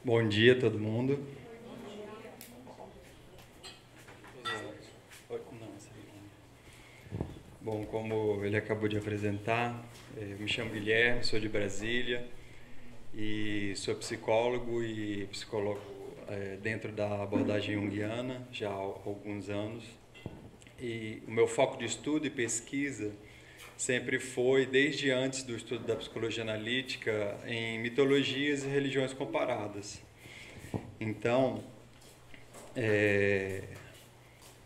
Bom dia a todo mundo. Bom, como ele acabou de apresentar, eu me chamo Guilherme, sou de Brasília e sou psicólogo e psicólogo dentro da abordagem junguiana já há alguns anos. E o meu foco de estudo e pesquisa sempre foi, desde antes do estudo da psicologia analítica, em mitologias e religiões comparadas. Então,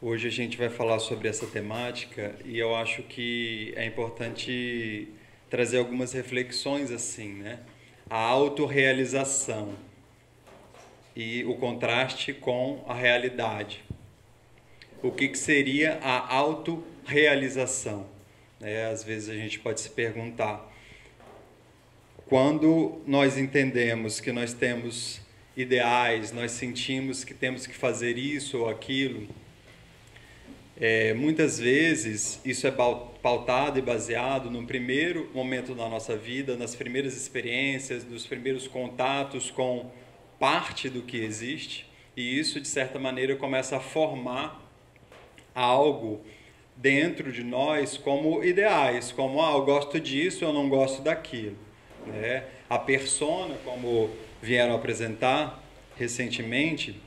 hoje a gente vai falar sobre essa temática e eu acho que é importante trazer algumas reflexões assim, né? A autorrealização e o contraste com a realidade. O que seria a autorrealização? Às vezes a gente pode se perguntar, quando nós entendemos que nós temos ideais, nós sentimos que temos que fazer isso ou aquilo, muitas vezes isso é pautado e baseado no primeiro momento da nossa vida, nas primeiras experiências, nos primeiros contatos com parte do que existe, e isso de certa maneira começa a formar algo dentro de nós como ideais, como eu gosto disso, eu não gosto daquilo, né? A persona, como vieram apresentar recentemente,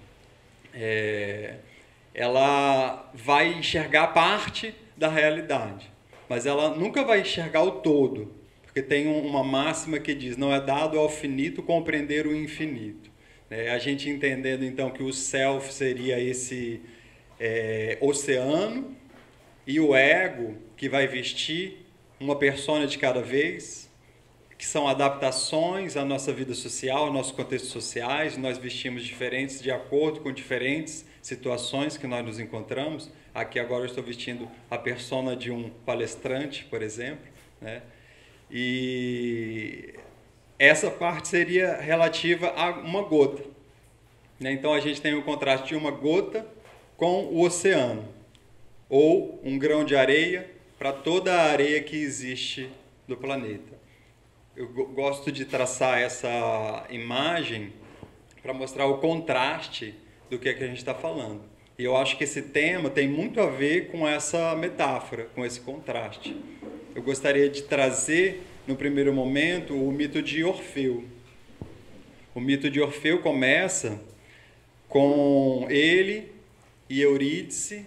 ela vai enxergar parte da realidade, mas ela nunca vai enxergar o todo, porque tem uma máxima que diz, não é dado ao finito compreender o infinito. A gente entendendo então que o self seria esse oceano, e o ego que vai vestir uma persona de cada vez, que são adaptações à nossa vida social, aos nossos contextos sociais, nós vestimos diferentes de acordo com diferentes situações que nós nos encontramos. Aqui agora eu estou vestindo a persona de um palestrante, por exemplo, né? E essa parte seria relativa a uma gota, né? Então a gente tem o contraste de uma gota com o oceano, ou um grão de areia para toda a areia que existe do planeta. Eu gosto de traçar essa imagem para mostrar o contraste do que a gente está falando. E eu acho que esse tema tem muito a ver com essa metáfora, com esse contraste. Eu gostaria de trazer, no primeiro momento, o mito de Orfeu. O mito de Orfeu começa com ele e Eurídice,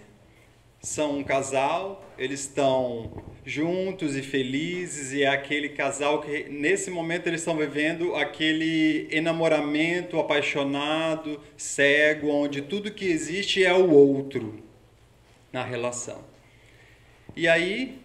são um casal, eles estão juntos e felizes, e é aquele casal que nesse momento eles estão vivendo aquele enamoramento apaixonado, cego, onde tudo que existe é o outro na relação. E aí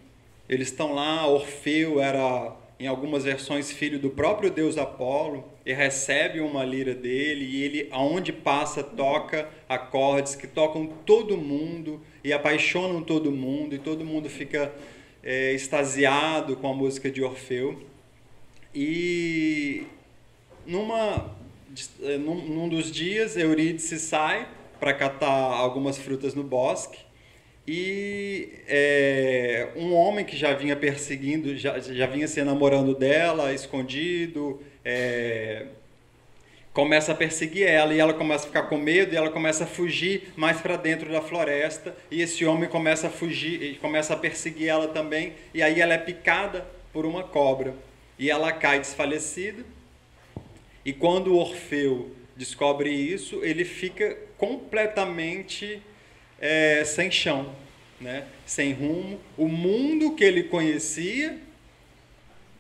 eles estão lá, Orfeu era, em algumas versões, filho do próprio deus Apolo, e recebe uma lira dele, e ele, aonde passa, toca acordes que tocam todo mundo e apaixonam todo mundo, e todo mundo fica extasiado com a música de Orfeu. E num dos dias, Eurídice sai para catar algumas frutas no bosque, e um homem que já vinha perseguindo, já vinha se namorando dela, escondido, começa a perseguir ela, e ela começa a ficar com medo, e ela começa a fugir mais para dentro da floresta, e esse homem começa a fugir, e começa a perseguir ela também, e aí ela é picada por uma cobra, e ela cai desfalecida, e quando o Orfeu descobre isso, ele fica completamente sem chão, né? Sem rumo. O mundo que ele conhecia,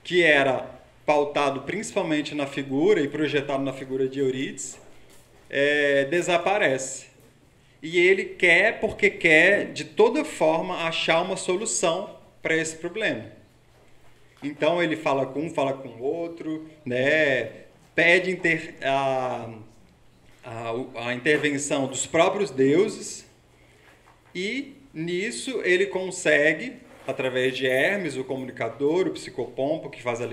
que era pautado principalmente na figura e projetado na figura de Eurídice, desaparece. E ele quer, porque quer, de toda forma, achar uma solução para esse problema. Então ele fala com um, fala com o outro, né? Pede a intervenção dos próprios deuses, e nisso ele consegue, através de Hermes, o comunicador, o psicopompo, que faz a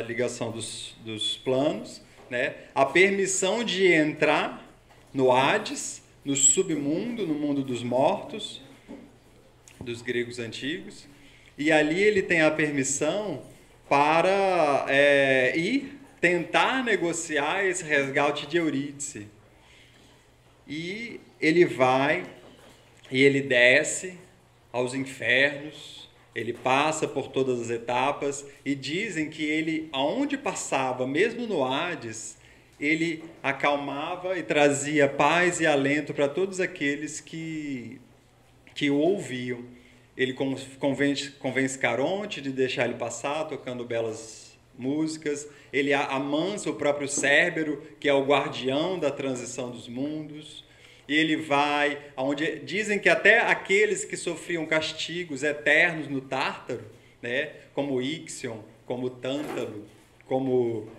ligação dos planos, né? A permissão de entrar no Hades, no submundo, no mundo dos mortos, dos gregos antigos, E ali ele tem a permissão para ir tentar negociar esse resgate de Eurídice. E ele vai e ele desce aos infernos, ele passa por todas as etapas e dizem que ele, aonde passava, mesmo no Hades, ele acalmava e trazia paz e alento para todos aqueles que o ouviam. Ele convence Caronte de deixar ele passar, tocando belas músicas. Ele amansa o próprio Cérbero, que é o guardião da transição dos mundos. E ele vai, onde dizem que até aqueles que sofriam castigos eternos no Tártaro, né, como Ixion, como Tântalo, como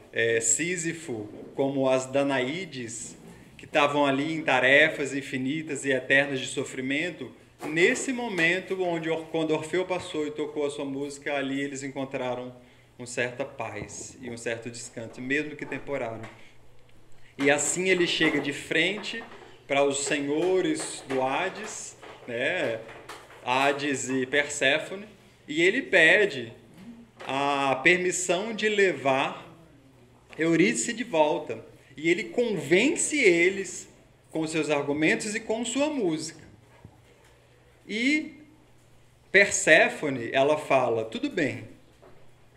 Sísifo, como as Danaídes, que estavam ali em tarefas infinitas e eternas de sofrimento, nesse momento, quando Orfeu passou e tocou a sua música, ali eles encontraram uma certa paz e um certo descanso, mesmo que temporário. E assim ele chega de frente para os senhores do Hades, né? Hades e Perséfone, e ele pede a permissão de levar Eurídice de volta. E ele convence eles com seus argumentos e com sua música. E Perséfone, ela fala, tudo bem,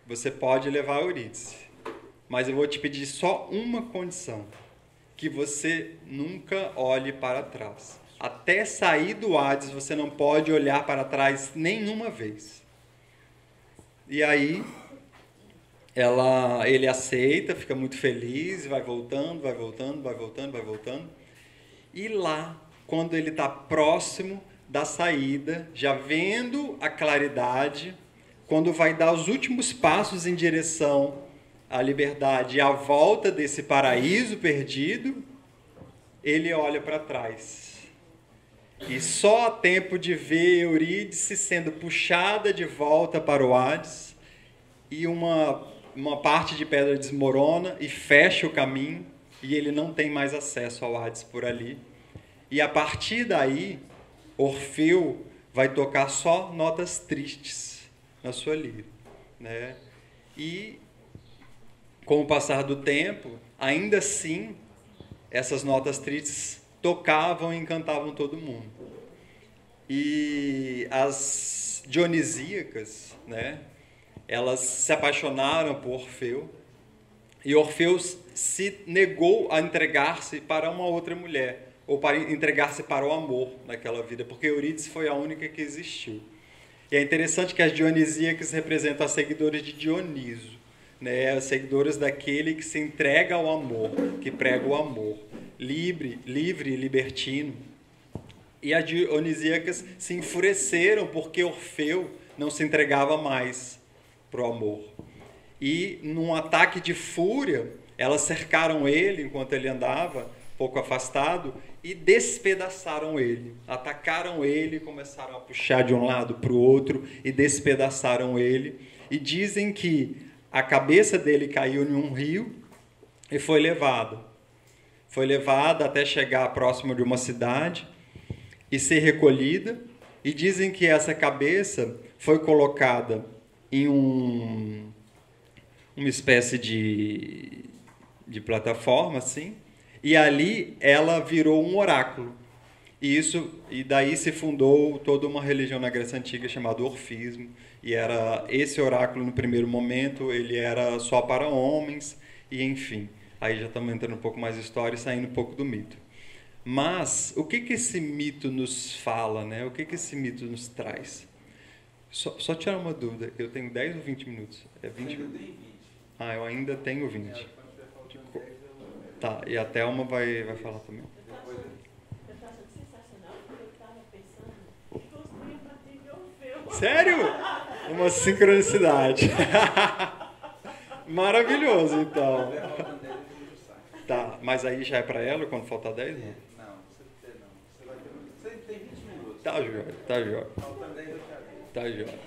você pode levar Eurídice, mas eu vou te pedir só uma condição, que você nunca olhe para trás. Até sair do Hades, você não pode olhar para trás nenhuma vez. E aí, ele aceita, fica muito feliz, vai voltando, vai voltando, vai voltando, vai voltando. E lá, quando ele está próximo da saída, já vendo a claridade, quando vai dar os últimos passos em direção à liberdade e à volta desse paraíso perdido, ele olha para trás. E só há tempo de ver Eurídice sendo puxada de volta para o Hades, e uma parte de pedra desmorona e fecha o caminho, e ele não tem mais acesso ao Hades por ali. E a partir daí, Orfeu vai tocar só notas tristes na sua lira, né? E com o passar do tempo, ainda assim, essas notas tristes tocavam e encantavam todo mundo. E as dionisíacas, né, elas se apaixonaram por Orfeu, e Orfeu se negou a entregar-se para uma outra mulher, ou para entregar-se para o amor naquela vida, porque Eurídice foi a única que existiu. E é interessante que as dionisíacas representam as seguidoras de Dioniso, né, as seguidoras daquele que se entrega ao amor, que prega o amor, livre e libertino. E as dionisíacas se enfureceram porque Orfeu não se entregava mais para o amor. E, num ataque de fúria, elas cercaram ele enquanto ele andava, pouco afastado, e despedaçaram ele. Atacaram ele, começaram a puxar de um lado para o outro e despedaçaram ele. E dizem que a cabeça dele caiu em um rio e foi levada. Foi levada até chegar próximo de uma cidade e ser recolhida. E dizem que essa cabeça foi colocada em uma espécie de plataforma, assim, e ali ela virou um oráculo. E daí se fundou toda uma religião na Grécia Antiga chamada Orfismo, e era esse oráculo no primeiro momento, ele era só para homens, e enfim, aí já estamos entrando um pouco mais na história e saindo um pouco do mito. Mas o que esse mito nos fala, né? O que esse mito nos traz? Só tirar uma dúvida, eu tenho 10 ou 20 minutos? É 20? Ah, eu ainda tenho 20. Tá, e a Thelma vai falar também. Sério? Uma sincronicidade. Maravilhoso, então. Tá, mas aí já é pra ela quando faltar 10? Não, você vai ter. Você tem 20 minutos. Tá, Jóia, tá, Jóia. Faltando 10 eu te aviso. Tá, Jóia.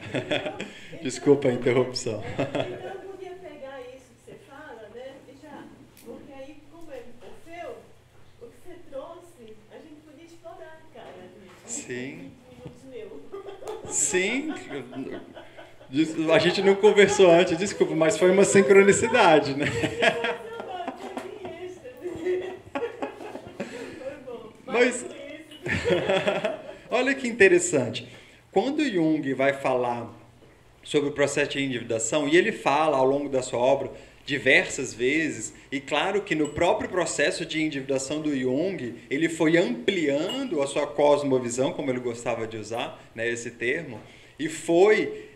Desculpa a interrupção. Então eu podia pegar isso que você fala, né? Porque aí, como é Orfeu, o que você trouxe, a gente podia explorar, cara. Sim. 20 minutos meu. Sim. A gente não conversou antes, desculpa, mas foi uma sincronicidade, né? Mas olha que interessante. Quando Jung vai falar sobre o processo de endividação, e ele fala ao longo da sua obra diversas vezes, e claro que no próprio processo de endividação do Jung, ele foi ampliando a sua cosmovisão, como ele gostava de usar, né, esse termo, e foi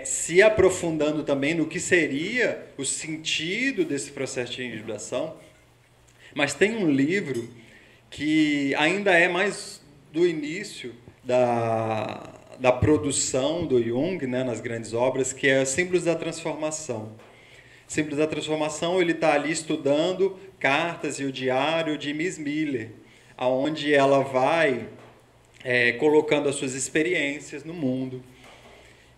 se aprofundando também no que seria o sentido desse processo de endividação. Mas tem um livro que ainda é mais do início da produção do Jung, né, nas grandes obras, que é Símbolos da Transformação. Símbolos da Transformação, ele está ali estudando cartas e o diário de Miss Miller, onde ela vai colocando as suas experiências no mundo.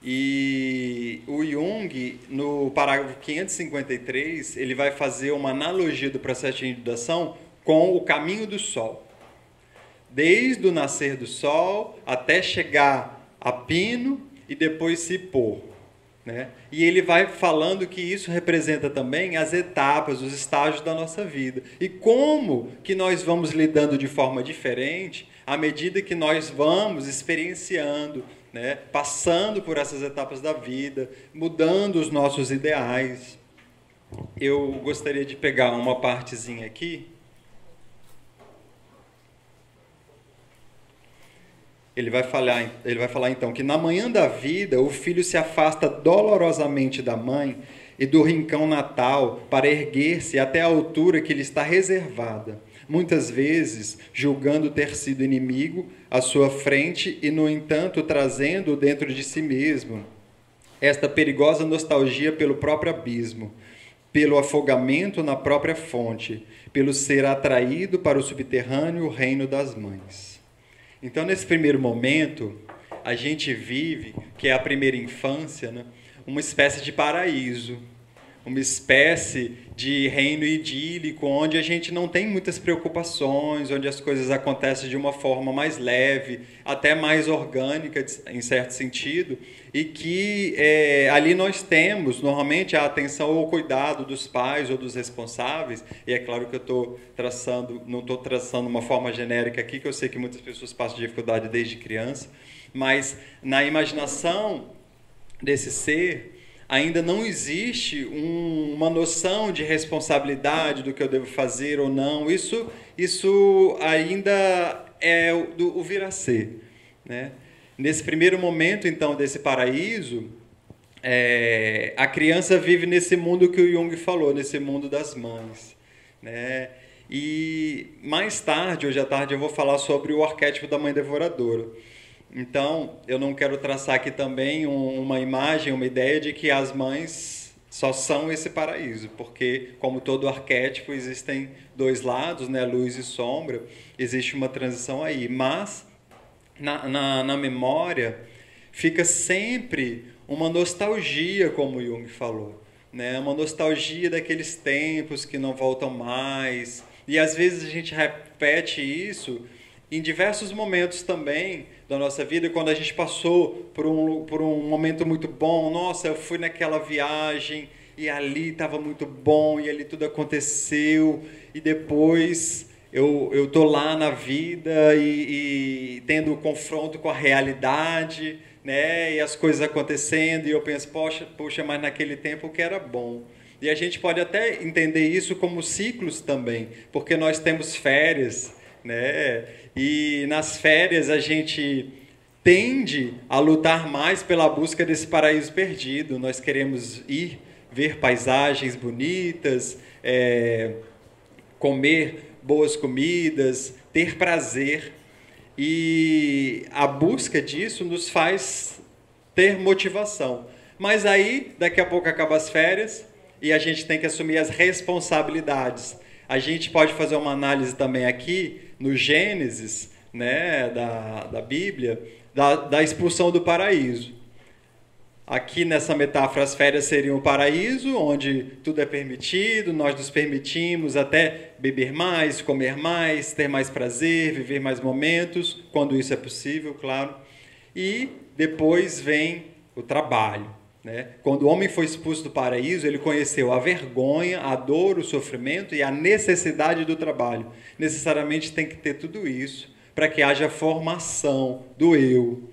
E o Jung, no parágrafo 553, ele vai fazer uma analogia do processo de endividação com o caminho do Sol. Desde o nascer do Sol até chegar a pino e depois se pôr, né? E ele vai falando que isso representa também as etapas, os estágios da nossa vida. E como que nós vamos lidando de forma diferente à medida que nós vamos experienciando, né? Passando por essas etapas da vida, mudando os nossos ideais. Eu gostaria de pegar uma partezinha aqui. Ele vai falar então que na manhã da vida o filho se afasta dolorosamente da mãe e do rincão natal para erguer-se até a altura que lhe está reservada, muitas vezes julgando ter sido inimigo à sua frente e, no entanto, trazendo dentro de si mesmo esta perigosa nostalgia pelo próprio abismo, pelo afogamento na própria fonte, pelo ser atraído para o subterrâneo reino das mães. Então, nesse primeiro momento, a gente vive, que é a primeira infância, né, uma espécie de paraíso, uma espécie de reino idílico, onde a gente não tem muitas preocupações, onde as coisas acontecem de uma forma mais leve, até mais orgânica, em certo sentido, e que ali nós temos, normalmente, a atenção ou o cuidado dos pais ou dos responsáveis, e é claro que eu não estou traçando uma forma genérica aqui, que eu sei que muitas pessoas passam dificuldade desde criança, mas na imaginação desse ser, ainda não existe uma noção de responsabilidade do que eu devo fazer ou não. Isso ainda é o vir a ser, né? Nesse primeiro momento, então, desse paraíso, a criança vive nesse mundo que o Jung falou, nesse mundo das mães, né? E mais tarde, hoje à tarde, eu vou falar sobre o arquétipo da mãe devoradora. Então, eu não quero traçar aqui também uma imagem, uma ideia de que as mães só são esse paraíso, porque, como todo arquétipo, existem dois lados, né, luz e sombra, existe uma transição aí. Mas, na memória, fica sempre uma nostalgia, como o Jung falou, né, uma nostalgia daqueles tempos que não voltam mais. E, às vezes, a gente repete isso em diversos momentos também da nossa vida, quando a gente passou por um momento muito bom. Nossa, eu fui naquela viagem e ali estava muito bom e ali tudo aconteceu, e depois eu tô lá na vida e tendo confronto com a realidade, né? E as coisas acontecendo e eu penso, poxa, mas naquele tempo que era bom. E a gente pode até entender isso como ciclos também, porque nós temos férias, né? E nas férias a gente tende a lutar mais pela busca desse paraíso perdido. Nós queremos ir ver paisagens bonitas, comer boas comidas, ter prazer. E a busca disso nos faz ter motivação. Mas aí, daqui a pouco acaba as férias e a gente tem que assumir as responsabilidades. A gente pode fazer uma análise também aqui no Gênesis, né, da Bíblia, da expulsão do paraíso. Aqui nessa metáfora, as férias seriam o paraíso, onde tudo é permitido, nós nos permitimos até beber mais, comer mais, ter mais prazer, viver mais momentos, quando isso é possível, claro. E depois vem o trabalho, né? Quando o homem foi expulso do paraíso, ele conheceu a vergonha, a dor, o sofrimento e a necessidade do trabalho. Necessariamente tem que ter tudo isso para que haja formação do eu.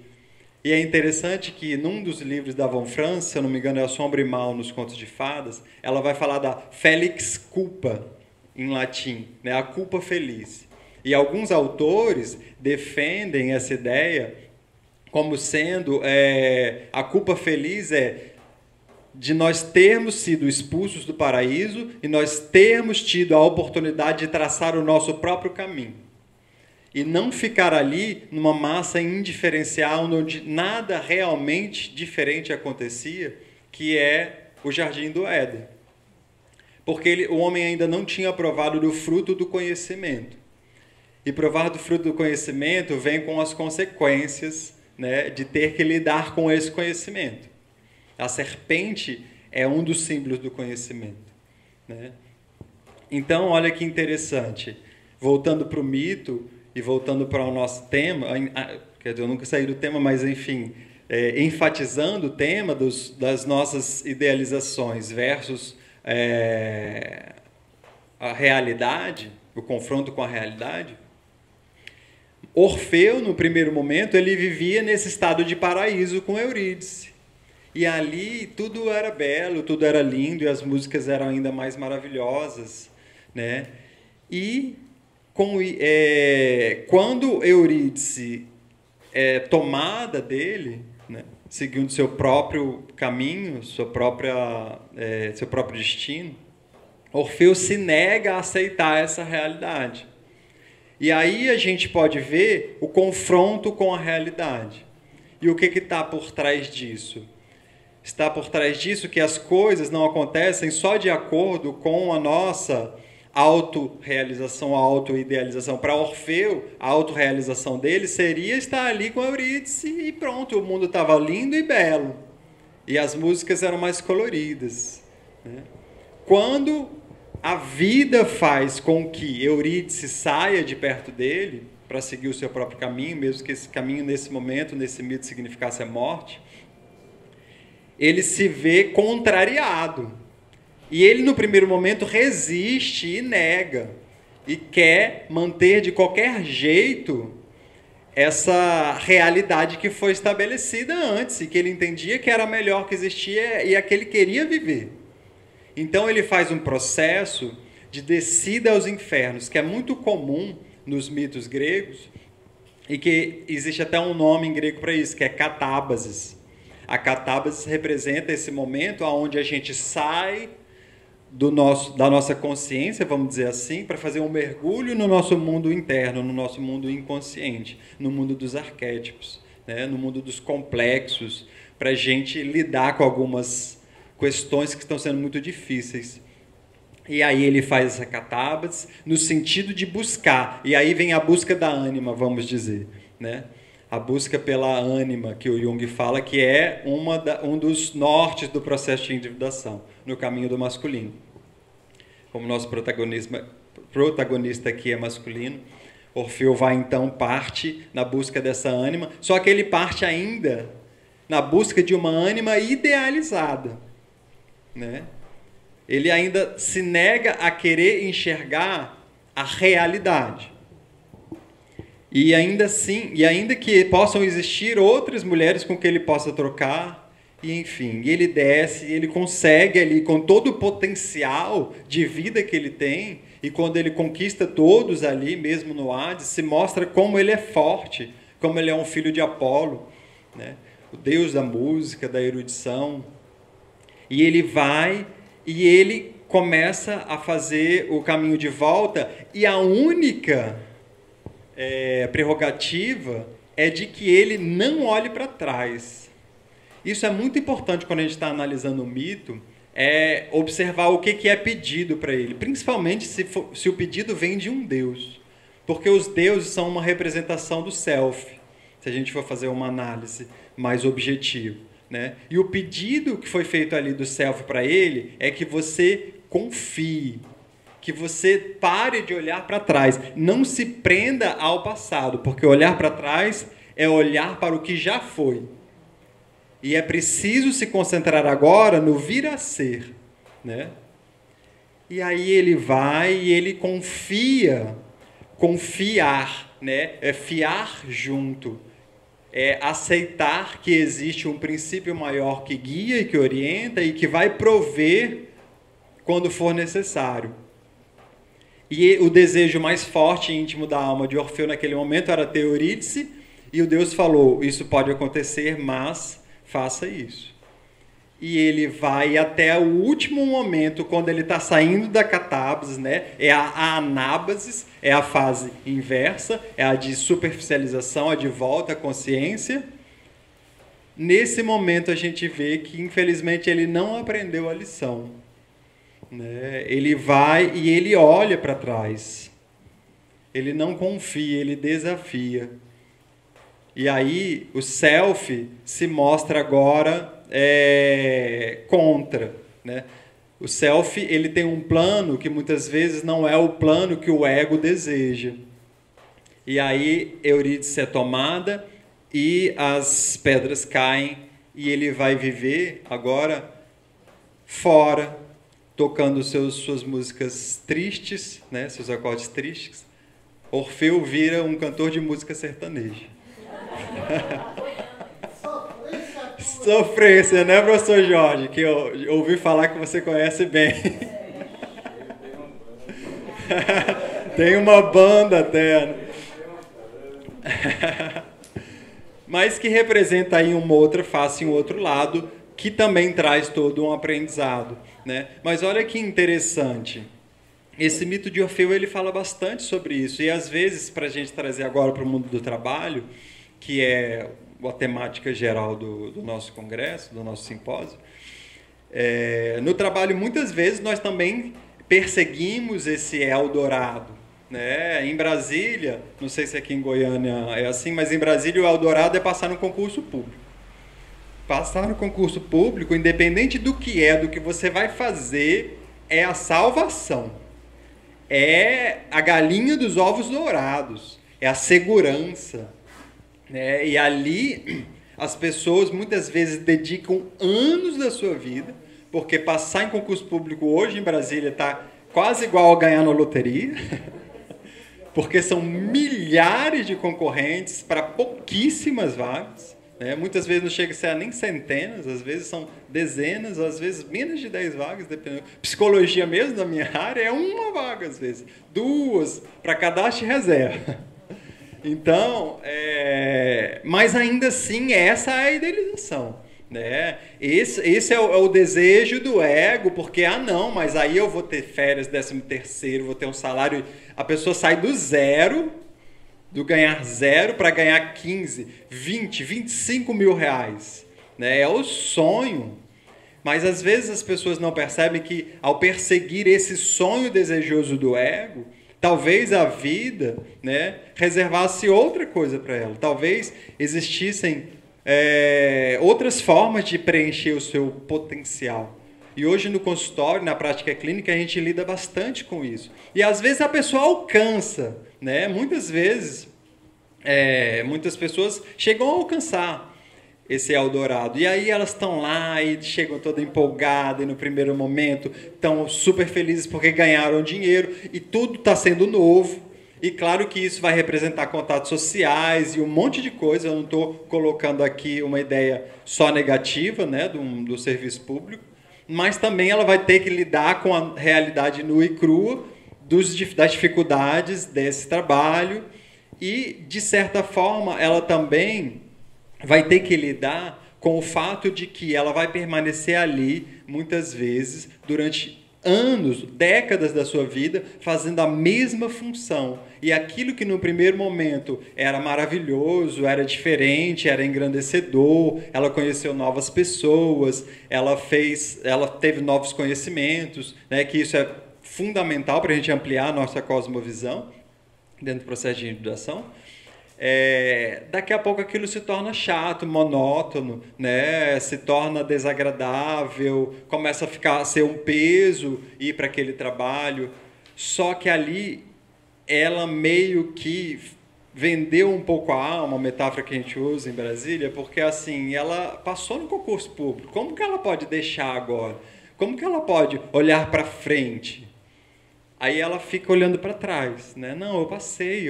E é interessante que num dos livros da Von Franz, se eu não me engano é A Sombra e Mal nos Contos de Fadas, ela vai falar da felix culpa, em latim, né? A culpa feliz. E alguns autores defendem essa ideia como sendo a culpa feliz de nós termos sido expulsos do paraíso e nós termos tido a oportunidade de traçar o nosso próprio caminho. E não ficar ali numa massa indiferencial onde nada realmente diferente acontecia, que é o Jardim do Éden. Porque o homem ainda não tinha provado do fruto do conhecimento. E provar do fruto do conhecimento vem com as consequências, né, de ter que lidar com esse conhecimento. A serpente é um dos símbolos do conhecimento, né? Então, olha que interessante. Voltando para o mito e voltando para o nosso tema, quer dizer, eu nunca saí do tema, mas, enfim, enfatizando o tema das nossas idealizações versus a realidade, o confronto com a realidade. Orfeu, no primeiro momento, ele vivia nesse estado de paraíso com Eurídice. E ali tudo era belo, tudo era lindo e as músicas eram ainda mais maravilhosas, né? E quando Eurídice é tomada dele, né, seguindo seu próprio caminho, seu próprio destino, Orfeu se nega a aceitar essa realidade. E aí a gente pode ver o confronto com a realidade. E o que está por trás disso? Está por trás disso que as coisas não acontecem só de acordo com a nossa autorrealização, a autoidealização. Para Orfeu, a autorrealização dele seria estar ali com Eurídice e pronto, o mundo estava lindo e belo. E as músicas eram mais coloridas, né? Quando a vida faz com que Eurídice saia de perto dele para seguir o seu próprio caminho, mesmo que esse caminho nesse momento, nesse mito, significasse a morte, ele se vê contrariado. E ele, no primeiro momento, resiste e nega. E quer manter de qualquer jeito essa realidade que foi estabelecida antes e que ele entendia que era a melhor que existia e a que ele queria viver. Então ele faz um processo de descida aos infernos, que é muito comum nos mitos gregos e que existe até um nome em grego para isso, que é catábasis. A catábasis representa esse momento onde a gente sai da nossa consciência, vamos dizer assim, para fazer um mergulho no nosso mundo interno, no nosso mundo inconsciente, no mundo dos arquétipos, né? No mundo dos complexos, para a gente lidar com algumas questões que estão sendo muito difíceis. E aí ele faz essa catábasis no sentido de buscar. E aí vem a busca da ânima, vamos dizer, né? A busca pela ânima, que o Jung fala que é um dos nortes do processo de individuação, no caminho do masculino. Como nosso protagonista aqui é masculino, Orfeu vai então, parte na busca dessa ânima, só que ele parte ainda na busca de uma ânima idealizada, né? Ele ainda se nega a querer enxergar a realidade. E ainda assim, e ainda que possam existir outras mulheres com que ele possa trocar, e enfim, ele desce, ele consegue ali, com todo o potencial de vida que ele tem, e quando ele conquista todos ali, mesmo no Hades, se mostra como ele é forte, como ele é um filho de Apolo, né? O deus da música, da erudição. E ele vai e ele começa a fazer o caminho de volta, e a única prerrogativa é de que ele não olhe para trás. Isso é muito importante quando a gente está analisando o mito, observar o que é pedido para ele, principalmente se o pedido vem de um deus, porque os deuses são uma representação do self, se a gente for fazer uma análise mais objetiva, né? E o pedido que foi feito ali do self para ele é que você confie, que você pare de olhar para trás, não se prenda ao passado, porque olhar para trás é olhar para o que já foi. E é preciso se concentrar agora no vir a ser, né? E aí ele vai e ele confia, confiar, né? É fiar junto, é aceitar que existe um princípio maior que guia e que orienta e que vai prover quando for necessário. E o desejo mais forte e íntimo da alma de Orfeu naquele momento era ter Eurídice, e o Deus falou, isso pode acontecer, mas faça isso. E ele vai até o último momento, quando ele está saindo da catábasis, né? É a anábasis, é a fase inversa, é a de superficialização, a de volta à consciência. Nesse momento a gente vê que, infelizmente, ele não aprendeu a lição, né? Ele vai e ele olha para trás. Ele não confia, ele desafia. E aí o self se mostra agora contra, né? O self, ele tem um plano que muitas vezes não é o plano que o ego deseja. E aí Eurídice é tomada e as pedras caem e ele vai viver agora fora, tocando suas músicas tristes, né? Seus acordes tristes. Orfeu vira um cantor de música sertaneja. Sofrência, né, professor Jorge? Que eu ouvi falar que você conhece bem. Tem uma banda até, né? Mas que representa aí uma outra face, um outro lado, que também traz todo um aprendizado, né? Mas olha que interessante. Esse mito de Orfeu, ele fala bastante sobre isso. E às vezes, para a gente trazer agora para o mundo do trabalho, que é a temática geral do nosso congresso, do nosso simpósio, no trabalho, muitas vezes, nós também perseguimos esse Eldorado, né? Em Brasília, não sei se aqui em Goiânia é assim, mas em Brasília o Eldorado é passar no concurso público. Passar no concurso público, independente do que você vai fazer, é a salvação. É a galinha dos ovos dourados, é a segurança. E ali as pessoas muitas vezes dedicam anos da sua vida, porque passar em concurso público hoje em Brasília está quase igual a ganhar na loteria, porque são milhares de concorrentes para pouquíssimas vagas, né? Muitas vezes não chega a ser nem centenas, às vezes são dezenas, às vezes menos de 10 vagas, dependendo. Psicologia mesmo, na minha área, é uma vaga às vezes, 2 para cadastro e reserva. Então, mas ainda assim, essa é a idealização, né? Esse é o desejo do ego, porque, não, mas aí eu vou ter férias, 13º, vou ter um salário. A pessoa sai do zero, do ganhar 0 para ganhar 15, 20, 25 mil reais, né? É o sonho. Mas às vezes as pessoas não percebem que, ao perseguir esse sonho desejoso do ego, talvez a vida, né, reservasse outra coisa para ela. Talvez existissem outras formas de preencher o seu potencial. E hoje no consultório, na prática clínica, a gente lida bastante com isso. E às vezes a pessoa alcança, né? Muitas vezes, muitas pessoas chegam a alcançar esse Eldorado. E aí elas estão lá e chegam toda empolgada e no primeiro momento estão super felizes porque ganharam dinheiro e tudo está sendo novo. E claro que isso vai representar contatos sociais e um monte de coisa. Eu não estou colocando aqui uma ideia só negativa, né, do serviço público, mas também ela vai ter que lidar com a realidade nua e crua das dificuldades desse trabalho e, de certa forma, ela também vai ter que lidar com o fato de que ela vai permanecer ali, muitas vezes, durante anos, décadas da sua vida, fazendo a mesma função. E aquilo que no primeiro momento era maravilhoso, era diferente, era engrandecedor, ela conheceu novas pessoas, ela teve novos conhecimentos, né, que isso é fundamental para a gente ampliar a nossa cosmovisão dentro do processo de individuação. Daqui a pouco aquilo se torna chato, monótono, né? Se torna desagradável, começa a ser um peso ir para aquele trabalho. Só que ali ela meio que vendeu um pouco a alma, a metáfora que a gente usa em Brasília, porque assim, ela passou no concurso público. Como que ela pode deixar agora? Como que ela pode olhar para frente? Aí ela fica olhando para trás, né? Não, eu passei.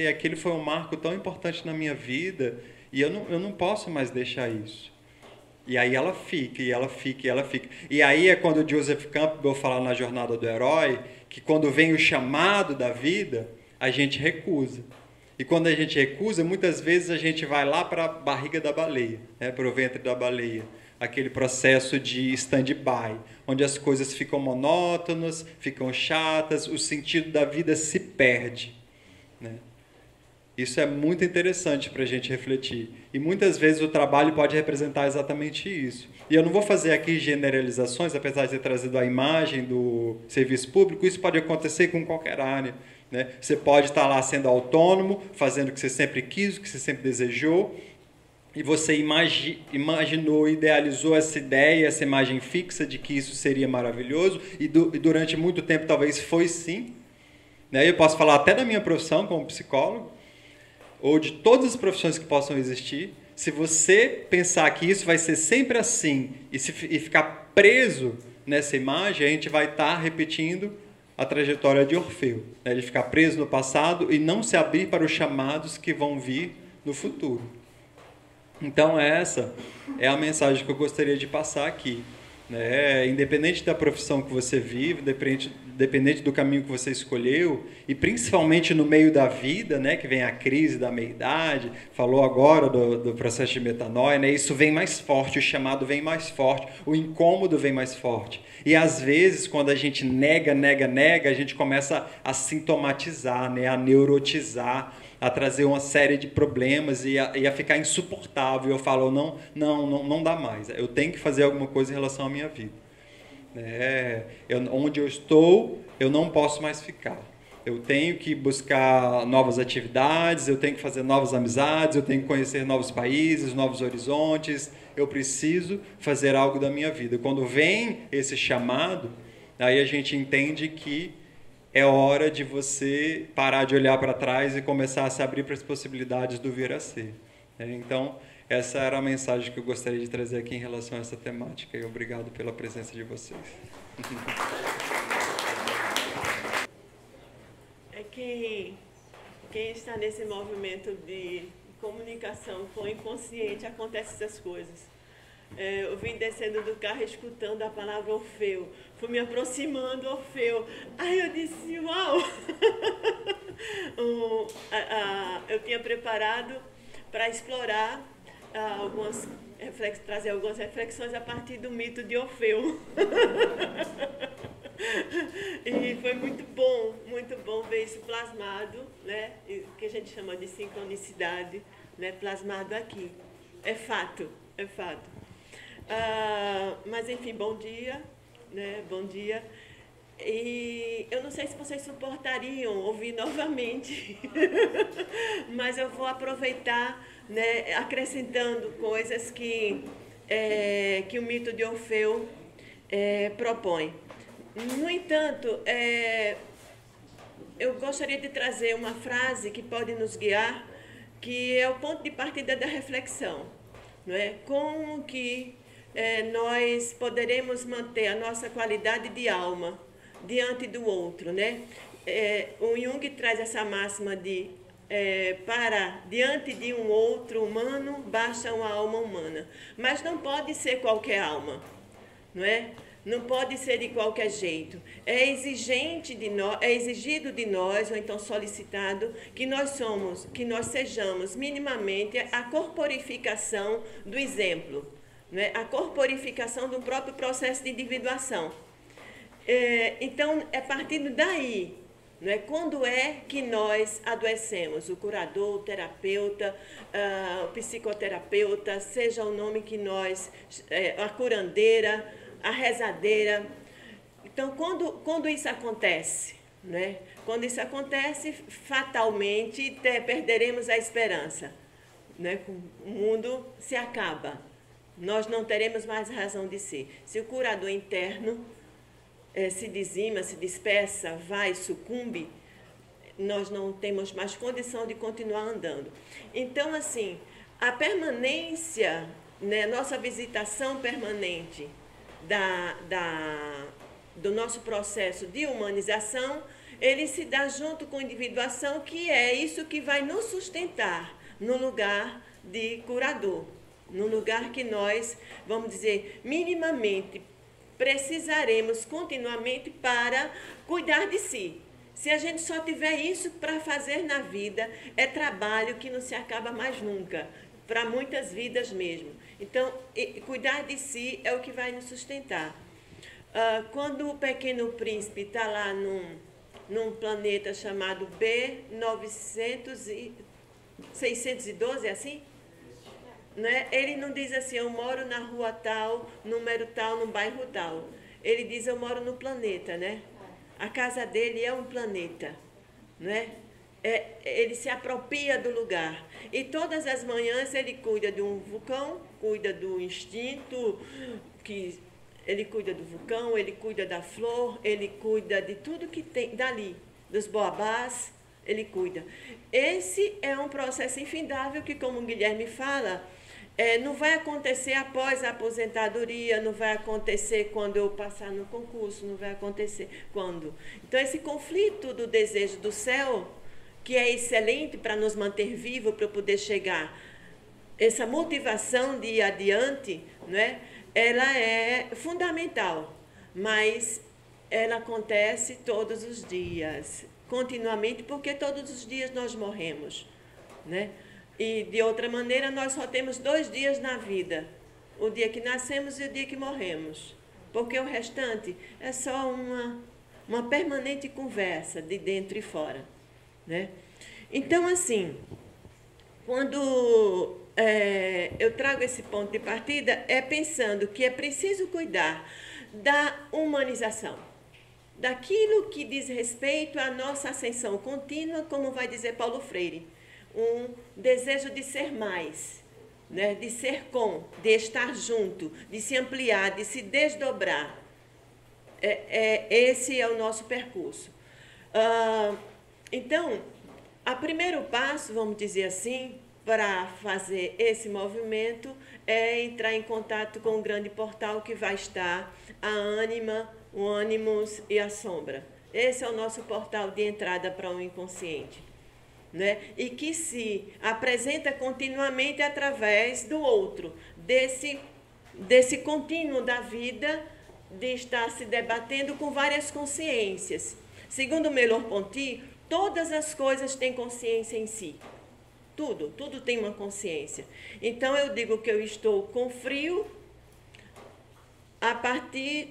Aquele foi um marco tão importante na minha vida e eu não posso mais deixar isso. E aí ela fica, e ela fica, e ela fica. E aí é quando o Joseph Campbell fala na Jornada do Herói que quando vem o chamado da vida, a gente recusa. E quando a gente recusa, muitas vezes a gente vai lá para a barriga da baleia, né? Para o ventre da baleia. Aquele processo de stand-by, onde as coisas ficam monótonas, ficam chatas, o sentido da vida se perde, né? Isso é muito interessante para a gente refletir. E muitas vezes o trabalho pode representar exatamente isso. E eu não vou fazer aqui generalizações, apesar de ter trazido a imagem do serviço público, isso pode acontecer com qualquer área, né? Você pode estar lá sendo autônomo, fazendo o que você sempre quis, o que você sempre desejou, e você imaginou, idealizou essa ideia, essa imagem fixa de que isso seria maravilhoso, e durante muito tempo talvez foi sim, né? Eu posso falar até da minha profissão como psicólogo, ou de todas as profissões que possam existir. Se você pensar que isso vai ser sempre assim e ficar preso nessa imagem, a gente vai estar repetindo a trajetória de Orfeu, né? De ficar preso no passado e não se abrir para os chamados que vão vir no futuro. Então essa é a mensagem que eu gostaria de passar aqui, né? Independente da profissão que você vive, independente do caminho que você escolheu, e principalmente no meio da vida, né, que vem a crise da meia-idade, falou agora do processo de metanoia, né? Isso vem mais forte, o chamado vem mais forte, o incômodo vem mais forte. E às vezes, quando a gente nega, a gente começa a sintomatizar, né, a neurotizar, a trazer uma série de problemas e a ficar insuportável. Eu falo, não dá mais. Eu tenho que fazer alguma coisa em relação à minha vida. Onde eu estou, eu não posso mais ficar. Eu tenho que buscar novas atividades, eu tenho que fazer novas amizades, eu tenho que conhecer novos países, novos horizontes. Eu preciso fazer algo da minha vida. Quando vem esse chamado, aí a gente entende que é hora de você parar de olhar para trás e começar a se abrir para as possibilidades do vir a ser. Então, essa era a mensagem que eu gostaria de trazer aqui em relação a essa temática. E obrigado pela presença de vocês. É quem está nesse movimento de comunicação com o inconsciente, acontecem essas coisas. Eu vim descendo do carro escutando a palavra Orfeu, fui me aproximando, Orfeu. Aí eu disse, uau! Eu tinha preparado para explorar trazer algumas reflexões a partir do mito de Orfeu. E foi muito bom ver isso plasmado, né? Que a gente chama de sincronicidade, né? Plasmado aqui. É fato. Mas enfim, bom dia, né? Bom dia. E eu não sei se vocês suportariam ouvir novamente, mas eu vou aproveitar, né, acrescentando coisas que o mito de Orfeu propõe. No entanto, eu gostaria de trazer uma frase que pode nos guiar, que é o ponto de partida da reflexão, não é? Como que nós poderemos manter a nossa qualidade de alma diante do outro, né? O Jung traz essa máxima de diante de um outro humano basta uma alma humana, mas não pode ser qualquer alma, não é? Não pode ser de qualquer jeito. É exigido de nós, ou então solicitado, que nós sejamos minimamente a corporificação do exemplo, né? A corporificação do próprio processo de individuação. Então, é partindo daí, né? Quando é que nós adoecemos? O curador, o terapeuta, o psicoterapeuta, seja o nome que nós... a curandeira, a rezadeira. Então, quando isso acontece, né? Quando isso acontece, fatalmente perderemos a esperança, né? O mundo se acaba. Nós não teremos mais razão de ser. Se o curador interno se dizima, se dispersa, sucumbe, nós não temos mais condição de continuar andando. Então, assim, a permanência, né, nossa visitação permanente do nosso processo de humanização, ele se dá junto com a individuação, que é isso que vai nos sustentar no lugar de curador, no lugar que nós, vamos dizer, minimamente precisaremos continuamente para cuidar de si. Se a gente só tiver isso para fazer na vida, é trabalho que não se acaba mais nunca, para muitas vidas mesmo. Então, cuidar de si é o que vai nos sustentar. Quando o Pequeno Príncipe está lá num planeta chamado B612, é assim? Né? Ele não diz assim, eu moro na rua tal, número tal, no bairro tal. Ele diz, eu moro no planeta, né? A casa dele é um planeta, né? Ele se apropria do lugar. E todas as manhãs ele cuida de um vulcão, cuida do instinto, ele cuida do vulcão, ele cuida da flor, ele cuida de tudo que tem dali, dos boabás, ele cuida. Esse é um processo infindável que, como o Guilherme fala, não vai acontecer após a aposentadoria, não vai acontecer quando eu passar no concurso, não vai acontecer quando. Então, esse conflito do desejo do céu, que é excelente para nos manter vivos, para poder chegar, essa motivação de ir adiante, né, ela é fundamental, mas ela acontece todos os dias, continuamente, porque todos os dias nós morremos, né? E, de outra maneira, nós só temos 2 dias na vida, o dia que nascemos e o dia que morremos, porque o restante é só uma permanente conversa de dentro e fora, né? Então, assim, quando eu trago esse ponto de partida, é pensando que é preciso cuidar da humanização, daquilo que diz respeito à nossa ascensão contínua, como vai dizer Paulo Freire, um desejo de ser mais, né? De ser de estar junto, de se ampliar, de se desdobrar. Esse é o nosso percurso. Então, o primeiro passo, vamos dizer assim, para fazer esse movimento é entrar em contato com o grande portal que vai estar a ânima, o ânimos e a sombra. Esse é o nosso portal de entrada para o inconsciente, né? E que se apresenta continuamente através do outro, desse contínuo da vida, de estar se debatendo com várias consciências. Segundo Merleau-Ponty, todas as coisas têm consciência em si. Tudo tem uma consciência. Então, eu digo que eu estou com frio a partir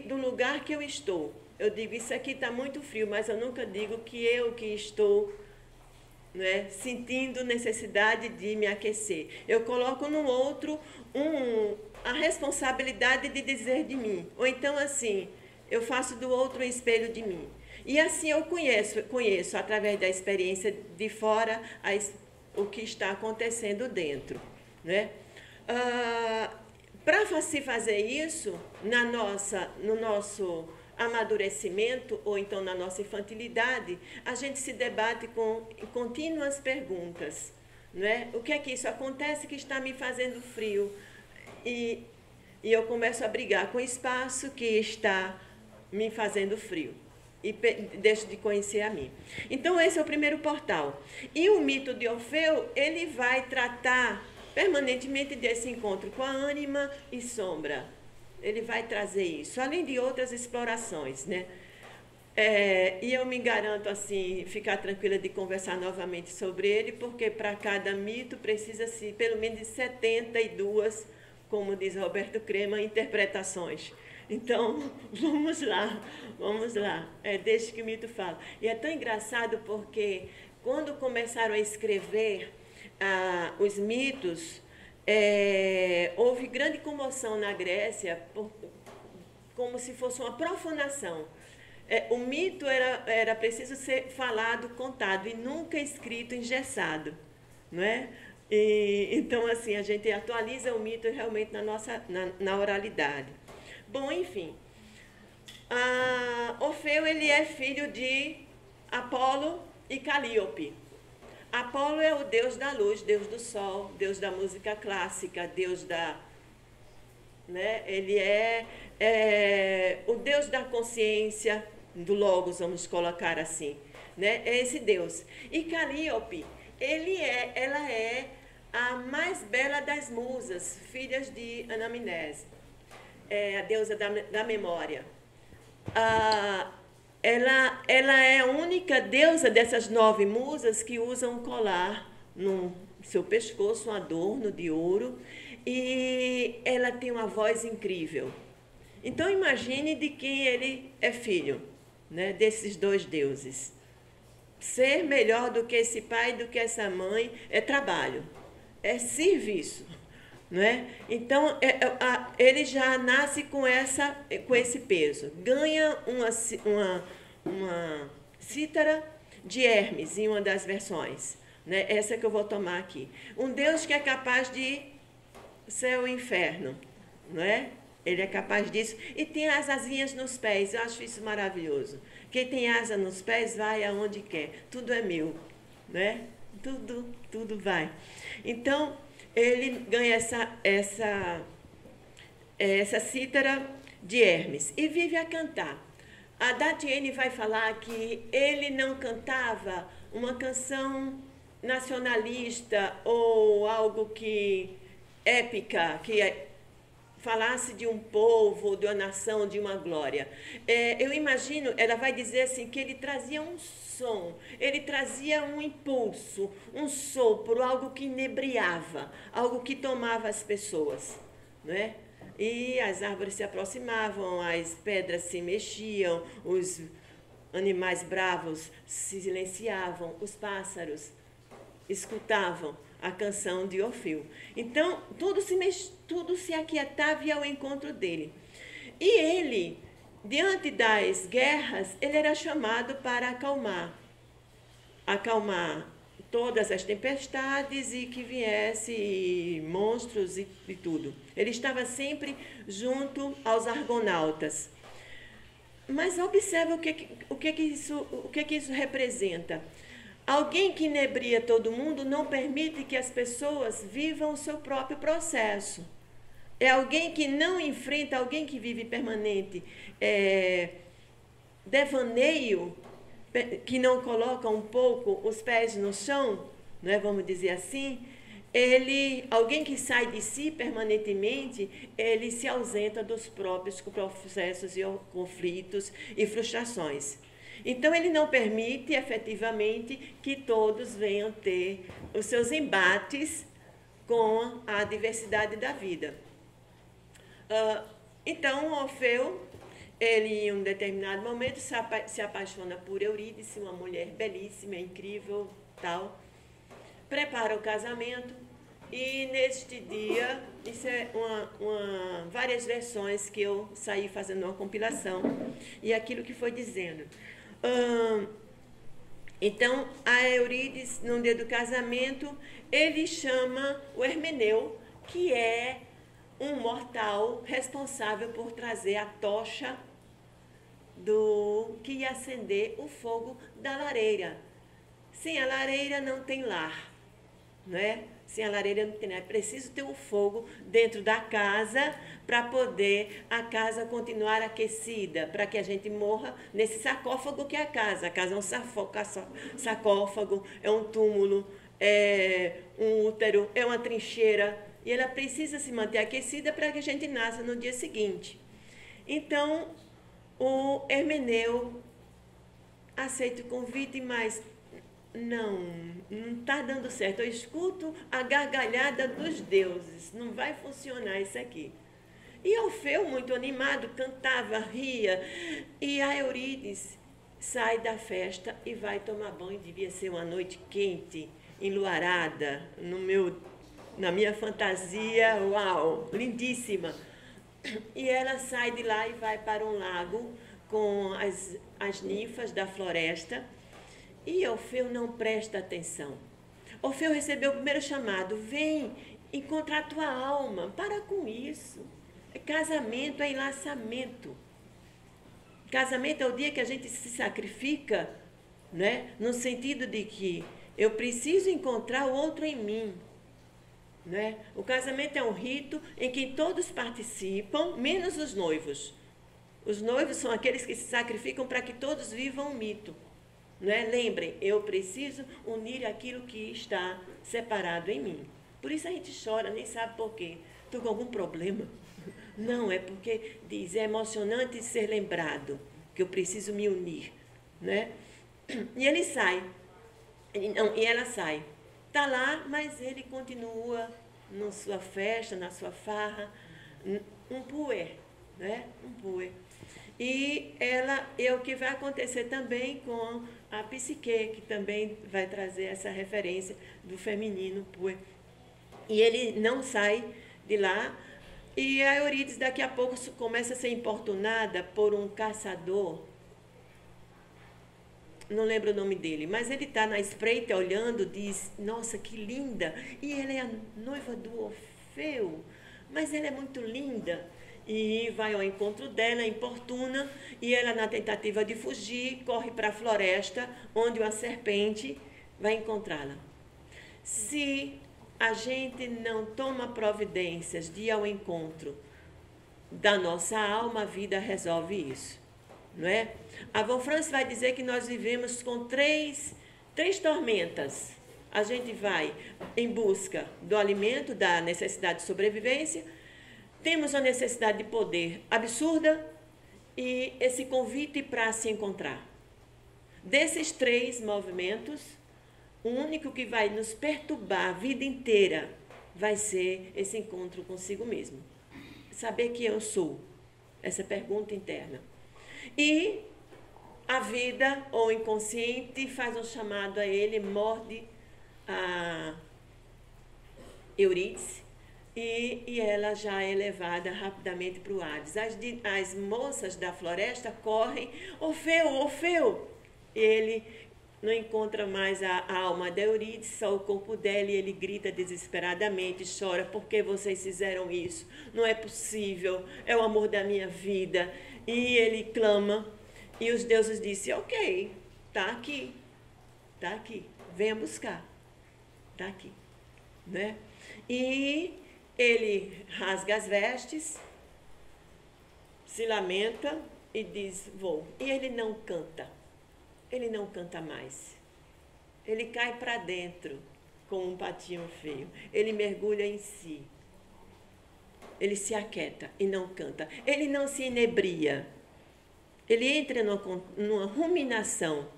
do lugar que eu estou. Eu digo, isso aqui está muito frio, mas eu nunca digo que eu que estou, né, sentindo necessidade de me aquecer. Eu coloco no outro a responsabilidade de dizer de mim. Ou então, assim, eu faço do outro um espelho de mim. E assim eu conheço através da experiência de fora, o que está acontecendo dentro, né? Para se fazer isso, no nosso amadurecimento, ou então na nossa infantilidade, a gente se debate com contínuas perguntas, né? O que é que isso acontece que está me fazendo frio? E eu começo a brigar com o espaço que está me fazendo frio. E deixo de conhecer a mim. Então, esse é o primeiro portal. E o mito de Orfeu, ele vai tratar permanentemente desse encontro com a ânima e sombra. Ele vai trazer isso, além de outras explorações, né? E eu me garanto, assim, ficar tranquila de conversar novamente sobre ele, porque para cada mito precisa-se pelo menos de 72, como diz Roberto Crema, interpretações. Então, vamos lá. Deixa que o mito fala. E é tão engraçado porque quando começaram a escrever os mitos, houve grande comoção na Grécia, como se fosse uma profanação. O mito era preciso ser falado, contado, e nunca escrito, engessado, não é? Então, assim, a gente atualiza o mito realmente na oralidade. Bom, enfim, Orfeu, ele é filho de Apolo e Calíope. Apolo é o deus da luz, deus do sol, deus da música clássica, deus da... Né? Ele é o deus da consciência, do Logos, vamos colocar assim. Né? É esse deus. E Calíope, ela é a mais bela das musas, filhas de Anamnese, a deusa da memória. Ela é a única deusa dessas 9 musas que usa um colar no seu pescoço, um adorno de ouro, e ela tem uma voz incrível. Então imagine de quem ele é filho, né, desses 2 deuses. Ser melhor do que esse pai, do que essa mãe, é trabalho, é serviço. Não é? Então, ele já nasce com esse peso. Ganha uma cítara de Hermes, em uma das versões. Né? Essa que eu vou tomar aqui. Um Deus que é capaz de céu e inferno. Não é? Ele é capaz disso. E tem as asinhas nos pés. Eu acho isso maravilhoso. Quem tem asa nos pés vai aonde quer. Tudo é meu. Né? Tudo vai. Então, ele ganha essa cítara de Hermes e vive a cantar. A Datiene vai falar que ele não cantava uma canção nacionalista ou algo épica, que falasse de um povo, de uma nação, de uma glória. Eu imagino, ela vai dizer assim, que ele trazia um som, ele trazia um impulso, um sopro, algo que inebriava, algo que tomava as pessoas, não é? E as árvores se aproximavam, as pedras se mexiam, os animais bravos se silenciavam, os pássaros escutavam a canção de Orfeu. Então, tudo se aquietava e ao encontro dele. E ele, diante das guerras, ele era chamado para acalmar todas as tempestades e que viesse monstros e tudo. Ele estava sempre junto aos argonautas. Mas observa o que isso representa. Alguém que inebria todo mundo não permite que as pessoas vivam o seu próprio processo. É alguém que não enfrenta, alguém que vive permanente devaneio, que não coloca um pouco os pés no chão, né, vamos dizer assim. Alguém que sai de si permanentemente, ele se ausenta dos próprios processos e conflitos e frustrações. Então, ele não permite, efetivamente, que todos venham ter os seus embates com a diversidade da vida. Então, Orfeu, ele, em um determinado momento, se apaixona por Eurídice, uma mulher belíssima, incrível, tal. Prepara o casamento e, neste dia, isso é várias versões que eu saí fazendo uma compilação, e aquilo que foi dizendo. Então, a Eurídice, no dia do casamento, ele chama o Hermeneu, que é um mortal responsável por trazer a tocha que ia acender o fogo da lareira. Sem a lareira não tem lar, não é? Sem a lareira não tem lar. É preciso ter o fogo dentro da casa para poder a casa continuar aquecida, para que a gente morra nesse sarcófago que é a casa. A casa é um sarcófago, é um túmulo, é um útero, é uma trincheira, e ela precisa se manter aquecida para que a gente nasça no dia seguinte. Então, o Hermeneu aceita o convite, mas não está dando certo. Eu escuto a gargalhada dos deuses, não vai funcionar isso aqui. E Orfeu, muito animado, cantava, ria, e a Eurídice sai da festa e vai tomar banho. Devia ser uma noite quente, enluarada, na minha fantasia, uau, lindíssima. E ela sai de lá e vai para um lago com as ninfas da floresta. E Orfeu não presta atenção. Orfeu recebeu o primeiro chamado: vem encontrar a tua alma, para com isso. Casamento é enlaçamento. Casamento é o dia que a gente se sacrifica né? No sentido de que eu preciso encontrar o outro em mim, né? O casamento é um rito em que todos participam, menos os noivos. Os noivos são aqueles que se sacrificam para que todos vivam um mito, né? Lembrem, eu preciso unir aquilo que está separado em mim. Por isso a gente chora, nem sabe por quê. Estou com algum problema? Não, é porque diz, é emocionante ser lembrado que eu preciso me unir, né? E ele sai, e ela sai. Está lá, mas ele continua na sua festa, na sua farra, um puer, né? Um puer. E é o que vai acontecer também com a psique, que também vai trazer essa referência do feminino puer. E ele não sai de lá, e a Eurídice daqui a pouco começa a ser importunada por um caçador, não lembro o nome dele, mas ele está na espreita olhando, diz, nossa, que linda, e ela é a noiva do Orfeu, mas ela é muito linda, e vai ao encontro dela, importuna, e ela, na tentativa de fugir, corre para a floresta, onde uma serpente vai encontrá-la. Se a gente não toma providências de ir ao encontro da nossa alma, a vida resolve isso, não é? A Von Franz vai dizer que nós vivemos com três tormentas. A gente vai em busca do alimento, da necessidade de sobrevivência, temos a necessidade de poder absurda e esse convite para se encontrar. Desses três movimentos, o único que vai nos perturbar a vida inteira vai ser esse encontro consigo mesmo. Saber quem eu sou, essa pergunta interna. E a vida, ou inconsciente, faz um chamado a ele, morde a Eurídice, e ela já é levada rapidamente para o Hades. As moças da floresta correm, Orfeu, Orfeu! Ele não encontra mais a alma da Eurídice, só o corpo dela, e ele grita desesperadamente, chora, por que vocês fizeram isso? Não é possível, é o amor da minha vida. E ele clama, e os deuses dizem, ok, está aqui, venha buscar, está aqui, né? E ele rasga as vestes, se lamenta e diz, vou. E ele não canta mais. Ele cai para dentro, como um patinho feio. Ele mergulha em si. Ele se aquieta e não canta. Ele não se inebria. Ele entra numa ruminação,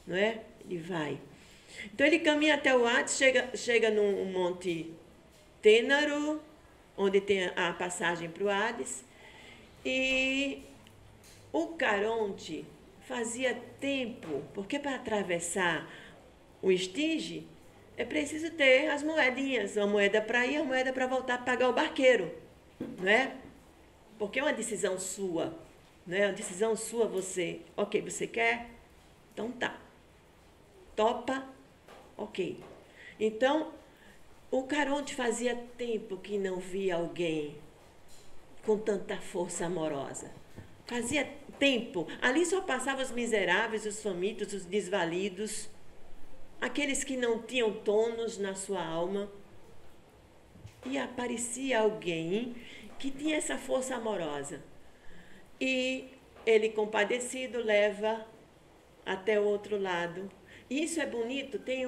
não é? Ele vai. Então ele caminha até o Hades, chega num monte Tênaro, onde tem a passagem para o Hades, e o Caronte fazia tempo, porque para atravessar o Estige é preciso ter as moedinhas, uma moeda para ir, uma moeda para voltar para pagar o barqueiro, não é? Porque é uma decisão sua, não é? Uma decisão sua, você quer? Então tá. Topa? Ok. Então, o Caronte fazia tempo que não via alguém com tanta força amorosa. Fazia tempo. Ali só passavam os miseráveis, os famintos, os desvalidos, aqueles que não tinham tônus na sua alma. E aparecia alguém que tinha essa força amorosa. E ele, compadecido, leva até o outro lado. E isso é bonito, tem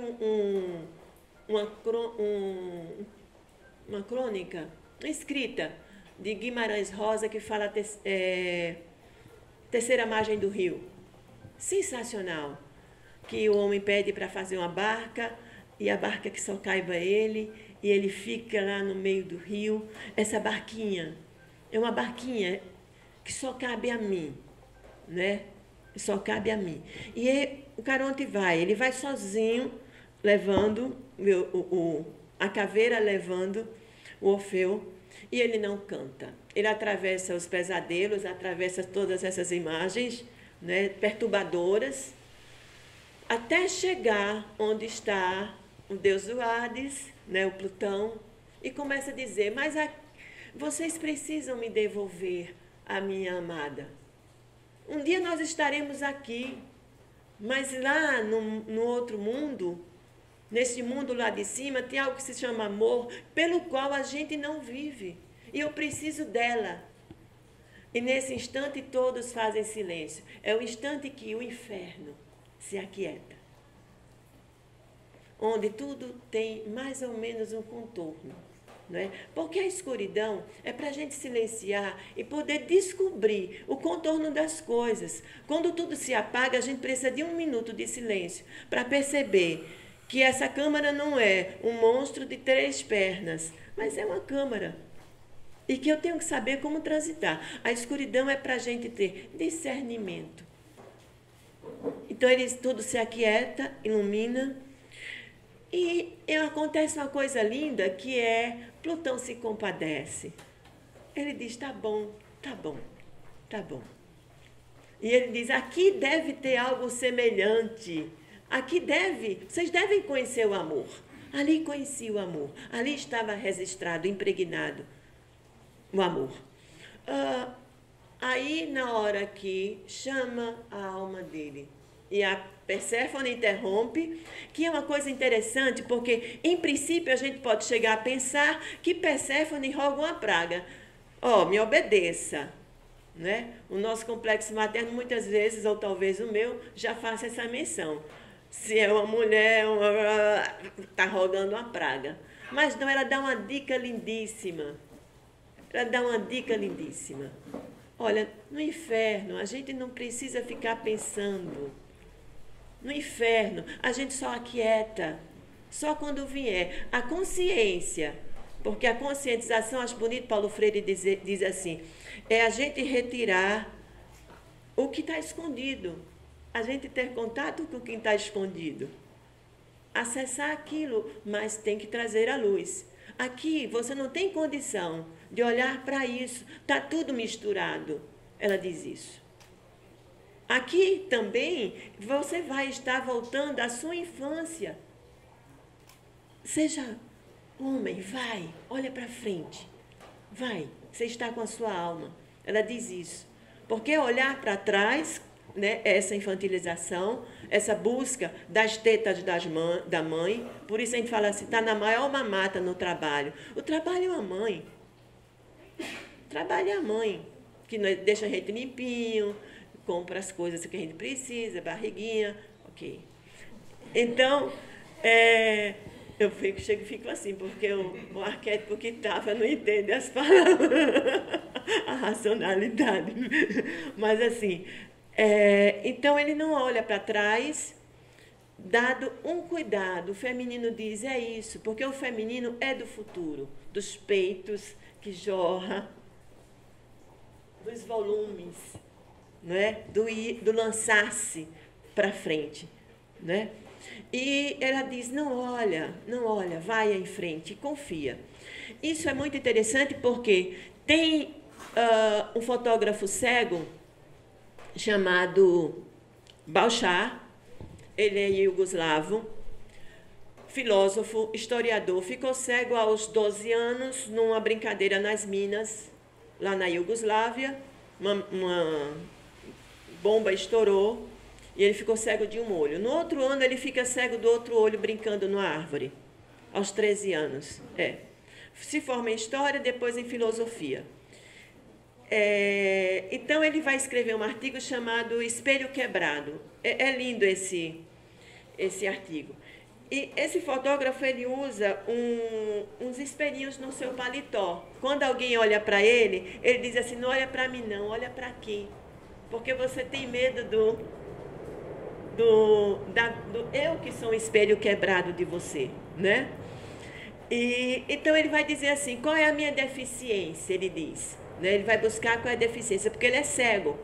uma crônica escrita de Guimarães Rosa que fala terceira margem do rio. Sensacional. Que o homem pede para fazer uma barca e a barca que só caiba ele e ele fica lá no meio do rio. Essa barquinha é uma barquinha que só cabe a mim, né? Só cabe a mim. E o Caronte ele vai sozinho, levando a caveira, levando o Orfeu, e ele não canta. Ele atravessa os pesadelos, atravessa todas essas imagens, né, perturbadoras, até chegar onde está o deus do Hades, né, o Plutão, e começa a dizer, mas vocês precisam me devolver a minha amada. Um dia nós estaremos aqui, Mas lá no outro mundo, nesse mundo lá de cima, tem algo que se chama amor, pelo qual a gente não vive. E eu preciso dela. E nesse instante todos fazem silêncio. É o instante que o inferno se aquieta. Onde tudo tem mais ou menos um contorno. Não é? Porque a escuridão é para a gente silenciar e poder descobrir o contorno das coisas. Quando tudo se apaga, a gente precisa de 1 minuto de silêncio para perceber que essa câmara não é um monstro de 3 pernas, mas é uma câmara. E que eu tenho que saber como transitar. A escuridão é para a gente ter discernimento. Então, tudo se aquieta, ilumina. E acontece uma coisa linda, que é Plutão se compadece. Ele diz, tá bom, tá bom, tá bom. E ele diz, aqui deve ter algo semelhante. Vocês devem conhecer o amor. Ali conheci o amor. Ali estava registrado, impregnado o amor. Aí, na hora que chama a alma dele, e a Perséfone interrompe, que é uma coisa interessante, porque, em princípio, a gente pode chegar a pensar que Perséfone roga uma praga. Me obedeça. Né? O nosso complexo materno, muitas vezes, ou talvez o meu, já faça essa menção. Se é uma mulher, está rogando uma praga. Mas não, ela dá uma dica lindíssima. Olha, no inferno, a gente não precisa ficar pensando. No inferno, a gente só aquieta. Só quando vier a consciência. Porque a conscientização, acho bonito, Paulo Freire diz assim, é a gente retirar o que está escondido. A gente ter contato com quem está escondido. Acessar aquilo, mas tem que trazer a luz. Aqui você não tem condição de olhar para isso. Está tudo misturado. Ela diz isso. Aqui também você vai estar voltando à sua infância. Seja homem, vai, olha para frente. Vai, você está com a sua alma. Ela diz isso. Porque olhar para trás, né, essa infantilização, essa busca das tetas da mãe, por isso a gente fala assim, está na maior mamata no trabalho. O trabalho é a mãe. O trabalho é a mãe, que deixa a gente limpinho, compra as coisas que a gente precisa, barriguinha, ok. Então, eu fico assim, porque o arquétipo que estava não entende as palavras, a racionalidade. Mas assim, então ele não olha para trás, dado um cuidado. O feminino diz, é isso, porque o feminino é do futuro, dos peitos que jorra, dos volumes, não é? do lançar-se para frente. Né? E ela diz, não olha, vai em frente, confia. Isso é muito interessante porque tem um fotógrafo cego chamado Balchar, ele é iugoslavo, filósofo, historiador, ficou cego aos 12 anos numa brincadeira nas minas, lá na Iugoslávia, uma bomba estourou e ele ficou cego de um olho. No outro ano, ele fica cego do outro olho brincando numa árvore, aos 13 anos. Se forma em História, depois em Filosofia. Então, ele vai escrever um artigo chamado Espelho Quebrado. É lindo esse artigo. E esse fotógrafo, ele usa uns espelhinhos no seu paletó. Quando alguém olha para ele, ele diz assim, não olha para mim não, olha para aqui. Porque você tem medo do eu que sou um espelho quebrado de você, né? Então ele vai dizer assim, qual é a minha deficiência, ele diz. Né? Ele vai buscar qual é a deficiência, porque ele é cego.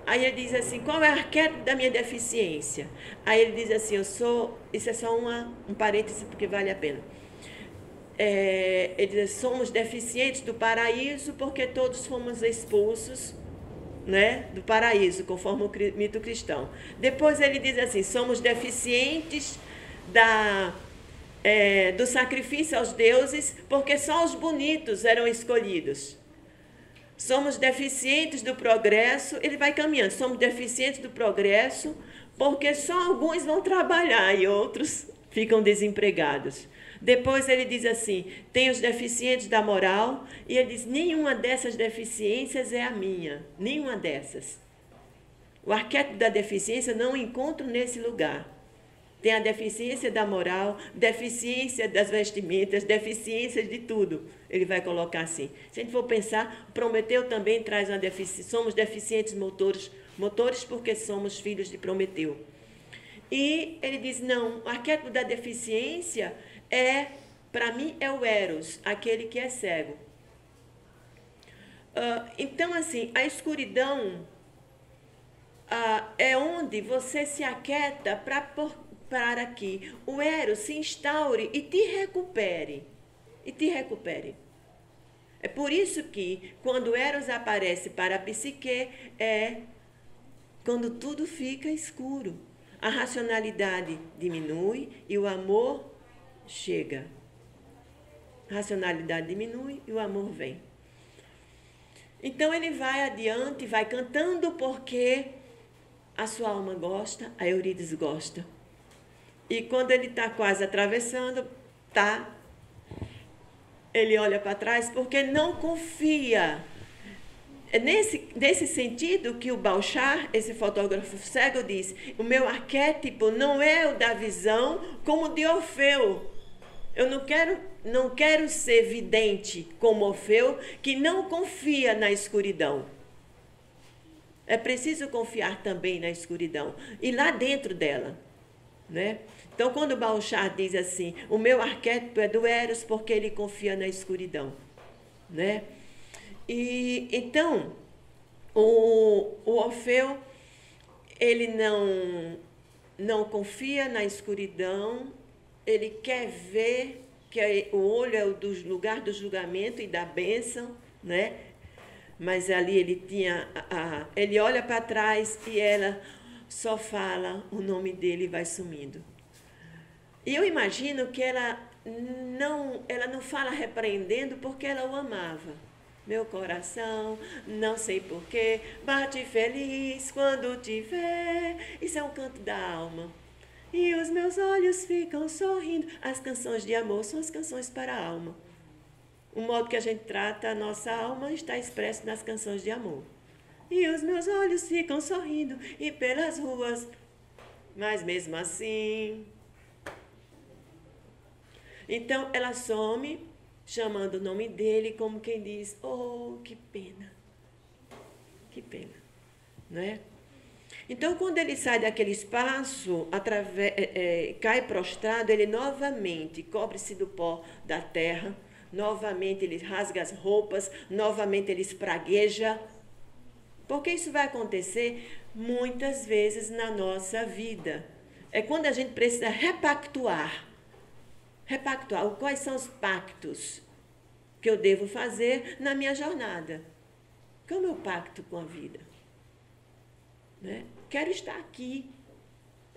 Aí ele diz assim, qual é o arquétipo da minha deficiência? Aí ele diz assim, isso é só um parêntese, porque vale a pena. Ele diz, somos deficientes do paraíso porque todos fomos expulsos, né, do paraíso, conforme o mito cristão. Depois ele diz assim, somos deficientes do sacrifício aos deuses porque só os bonitos eram escolhidos. Somos deficientes do progresso, ele vai caminhando. Somos deficientes do progresso porque só alguns vão trabalhar e outros ficam desempregados. Depois ele diz assim, tem os deficientes da moral, e ele diz, nenhuma dessas deficiências é a minha, nenhuma dessas. O arquétipo da deficiência não encontro nesse lugar. Tem a deficiência da moral, deficiência das vestimentas, deficiência de tudo. Ele vai colocar assim. Se a gente for pensar, Prometeu também traz uma deficiência. Somos deficientes motores porque somos filhos de Prometeu. E ele diz, não, o arquétipo da deficiência para mim, é o Eros, aquele que é cego. Então, assim, a escuridão é onde você se aquieta para que o Eros se instaure e te recupere. É por isso que, quando o Eros aparece para a psique, quando tudo fica escuro. A racionalidade diminui e o amor chega. A racionalidade diminui e o amor vem. Então ele vai adiante, vai cantando porque a sua alma gosta, a Eurídice gosta. E quando ele está quase atravessando, ele olha para trás porque não confia. É nesse sentido que o Bauchar, esse fotógrafo cego, diz, o meu arquétipo não é o da visão como o de Orfeu. Eu não quero ser vidente como Orfeu, que não confia na escuridão. É preciso confiar também na escuridão, e lá dentro dela, né? Então, quando o Bauchar diz assim, o meu arquétipo é do Eros porque ele confia na escuridão, né? E então, o Orfeu, ele não confia na escuridão, ele quer ver que o olho é o lugar do julgamento e da bênção, né? Mas ali ele olha para trás e ela só fala o nome dele e vai sumindo. E eu imagino que ela não fala repreendendo porque ela o amava. Meu coração, não sei porquê, bate feliz quando te vê. Isso é um canto da alma. E os meus olhos ficam sorrindo. As canções de amor são as canções para a alma. O modo que a gente trata a nossa alma está expresso nas canções de amor. E os meus olhos ficam sorrindo e pelas ruas, mas mesmo assim. Então ela some, chamando o nome dele, como quem diz, oh, que pena, não é? Então, quando ele sai daquele espaço, cai prostrado, ele novamente cobre-se do pó da terra, novamente ele rasga as roupas, novamente ele espragueja, porque isso vai acontecer muitas vezes na nossa vida. É quando a gente precisa repactuar. Quais são os pactos que eu devo fazer na minha jornada? Qual é o meu pacto com a vida? Né? Quero estar aqui.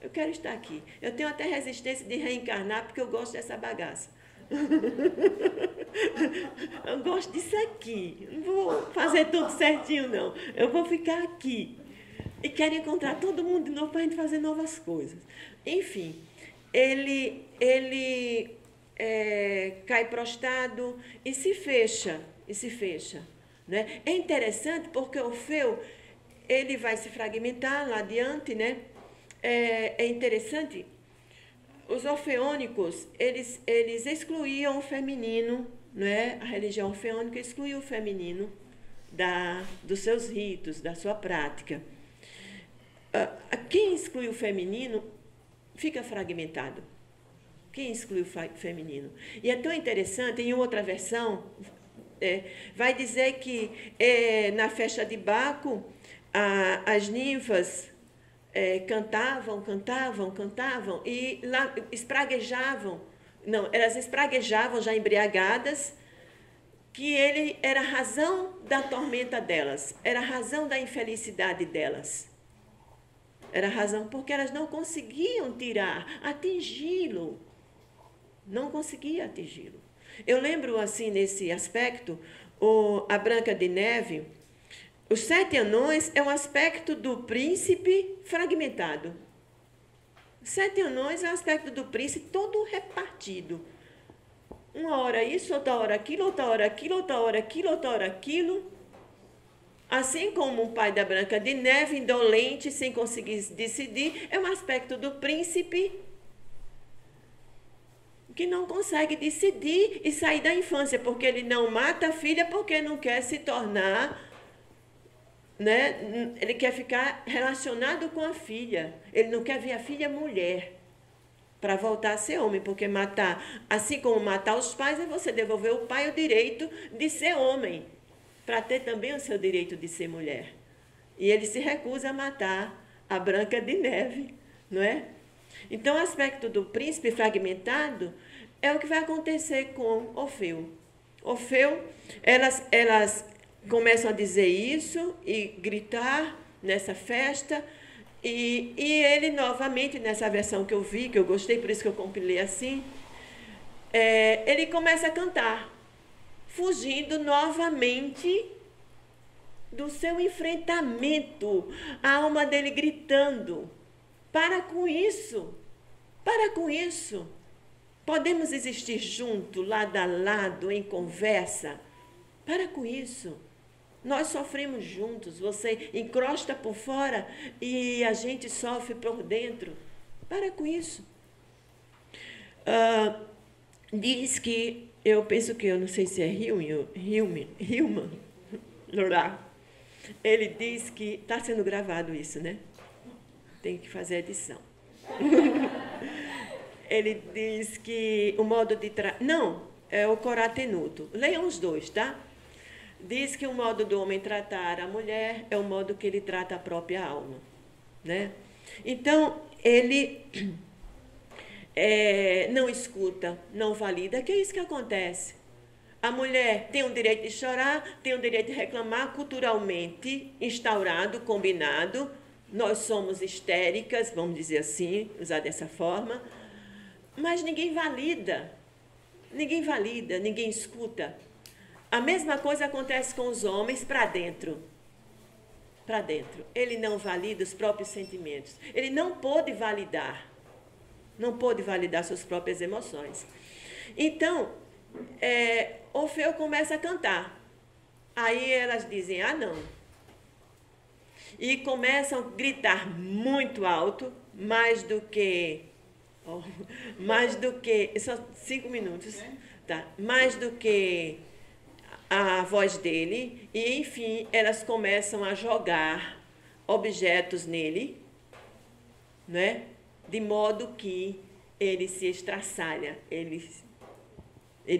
Eu quero estar aqui. Eu tenho até resistência de reencarnar porque eu gosto dessa bagaça. Eu gosto disso aqui. Não vou fazer tudo certinho, não. Eu vou ficar aqui. E quero encontrar todo mundo de novo para a gente fazer novas coisas. Enfim, ele cai prostrado e se fecha. Né? É interessante porque Orfeu, ele vai se fragmentar lá adiante, né? É interessante, os orfeônicos, eles excluíam o feminino, né? A religião orfeônica excluiu o feminino dos seus ritos, da sua prática. Quem exclui o feminino fica fragmentado. Quem exclui o feminino? E é tão interessante, em outra versão, vai dizer que na festa de Baco, as ninfas cantavam e lá espraguejavam. Não, elas espraguejavam já embriagadas, que ele era a razão da tormenta delas, era a razão da infelicidade delas. Era a razão porque elas não conseguiam atingi-lo. Não conseguia atingi-lo. Eu lembro, assim, nesse aspecto, a Branca de Neve, os 7 anões é um aspecto do príncipe fragmentado. 7 anões é um aspecto do príncipe todo repartido. Uma hora isso, outra hora aquilo, outra hora aquilo, outra hora aquilo, outra hora aquilo. Assim como o pai da Branca de Neve, indolente, sem conseguir decidir, é um aspecto do príncipe que não consegue decidir e sair da infância, porque ele não mata a filha porque não quer se tornar, né? Ele quer ficar relacionado com a filha. Ele não quer ver a filha mulher para voltar a ser homem, porque matar, assim como matar os pais, é você devolver ao pai o direito de ser homem, para ter também o seu direito de ser mulher. E ele se recusa a matar a Branca de Neve, não é? Então, o aspecto do príncipe fragmentado é o que vai acontecer com Orfeu. Orfeu, elas começam a dizer isso e gritar nessa festa, e ele novamente, nessa versão que eu vi, que eu gostei, por isso que eu compilei assim, ele começa a cantar, fugindo novamente do seu enfrentamento, a alma dele gritando: para com isso, para com isso. Podemos existir juntos, lado a lado, em conversa. Para com isso. Nós sofremos juntos, você encrosta por fora e a gente sofre por dentro. Para com isso. Diz que, eu penso que, eu não sei se é Hillman, ele diz que, está sendo gravado isso, né? Tem que fazer a edição. Ele diz que o modo de... Não, é o Corá Tenuto. Leiam os dois, tá? Diz que o modo do homem tratar a mulher é o modo que ele trata a própria alma, né? Então, ele não escuta, não valida, que é isso que acontece. A mulher tem o direito de chorar, tem o direito de reclamar, culturalmente instaurado, combinado. Nós somos histéricas, vamos dizer assim, usar dessa forma, mas ninguém valida, ninguém escuta. A mesma coisa acontece com os homens para dentro. Para dentro. Ele não valida os próprios sentimentos. Ele não pôde validar suas próprias emoções. Então, Orfeu começa a cantar. Aí elas dizem: ah, não. E começam a gritar muito alto, mais do que... Só 5 minutos. Tá? Mais do que a voz dele. E, enfim, elas começam a jogar objetos nele, né? De modo que ele se estraçalha, ele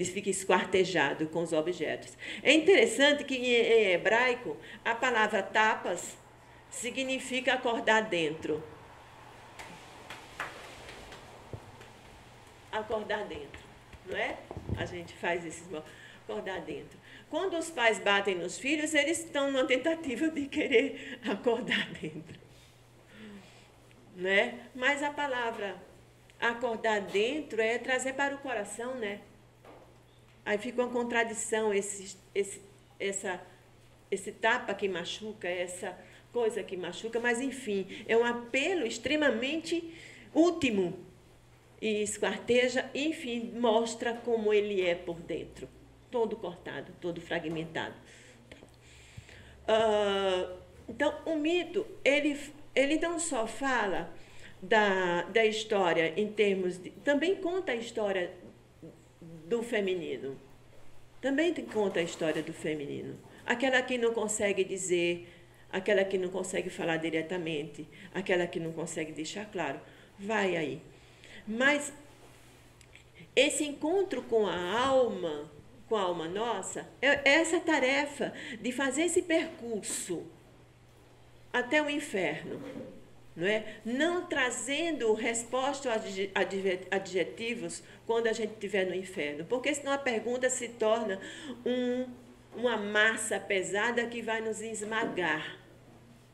fica esquartejado com os objetos. É interessante que, em hebraico, a palavra tapas significa acordar dentro. Acordar dentro, não é? A gente faz esse acordar dentro. Quando os pais batem nos filhos, eles estão numa tentativa de querer acordar dentro, né? Mas a palavra acordar dentro é trazer para o coração, né? Aí fica uma contradição, esse tapa que machuca, essa coisa que machuca, mas, enfim, é um apelo extremamente último e esquarteja, enfim, mostra como ele é por dentro, todo cortado, todo fragmentado. Então, o mito, ele não só fala da história em termos de... Também conta a história do feminino. Também conta a história do feminino. Aquela que não consegue dizer, aquela que não consegue falar diretamente, aquela que não consegue deixar claro. Vai aí. Mas esse encontro com a alma nossa, é essa tarefa de fazer esse percurso até o inferno, não é? Não trazendo respostas adjetivos quando a gente estiver no inferno, porque senão a pergunta se torna uma massa pesada que vai nos esmagar.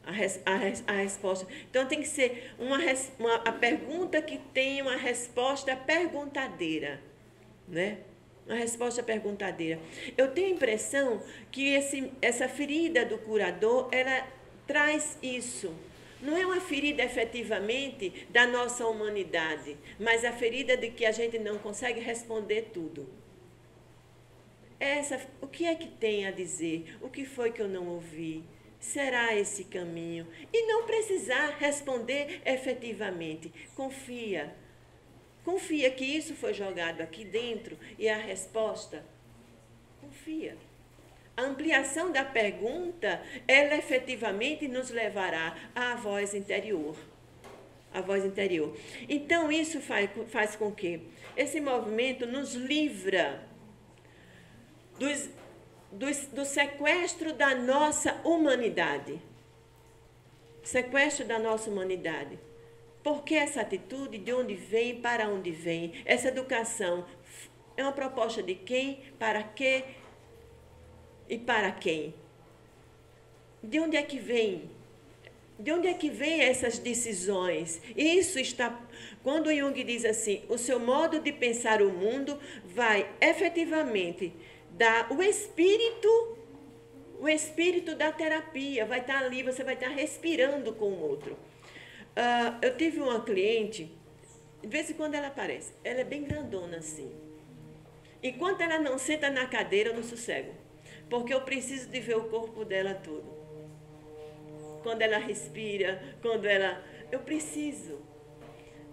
A resposta. Então, tem que ser a pergunta que tem uma resposta perguntadeira, né? Uma resposta perguntadeira. Eu tenho a impressão que essa ferida do curador, ela traz isso. Não é uma ferida efetivamente da nossa humanidade, mas a ferida de que a gente não consegue responder tudo. O que é que tem a dizer? O que foi que eu não ouvi? Será esse caminho? E não precisar responder efetivamente. Confia. Confia que isso foi jogado aqui dentro e a resposta. Confia. A ampliação da pergunta, ela efetivamente nos levará à voz interior. A voz interior. Então, isso faz com que esse movimento nos livra do sequestro da nossa humanidade. Sequestro da nossa humanidade. Por que essa atitude? De onde vem? Para onde vem? Essa educação é uma proposta de quem? Para quê? E para quem? De onde é que vem? De onde é que vem essas decisões? Isso está... Quando Jung diz assim, o seu modo de pensar o mundo vai efetivamente dar o espírito da terapia, vai estar ali, você vai estar respirando com o outro. Eu tive uma cliente, de vez em quando ela aparece, ela é bem grandona assim. Enquanto ela não senta na cadeira, eu não sossego, porque eu preciso de ver o corpo dela todo. Quando ela respira, eu preciso.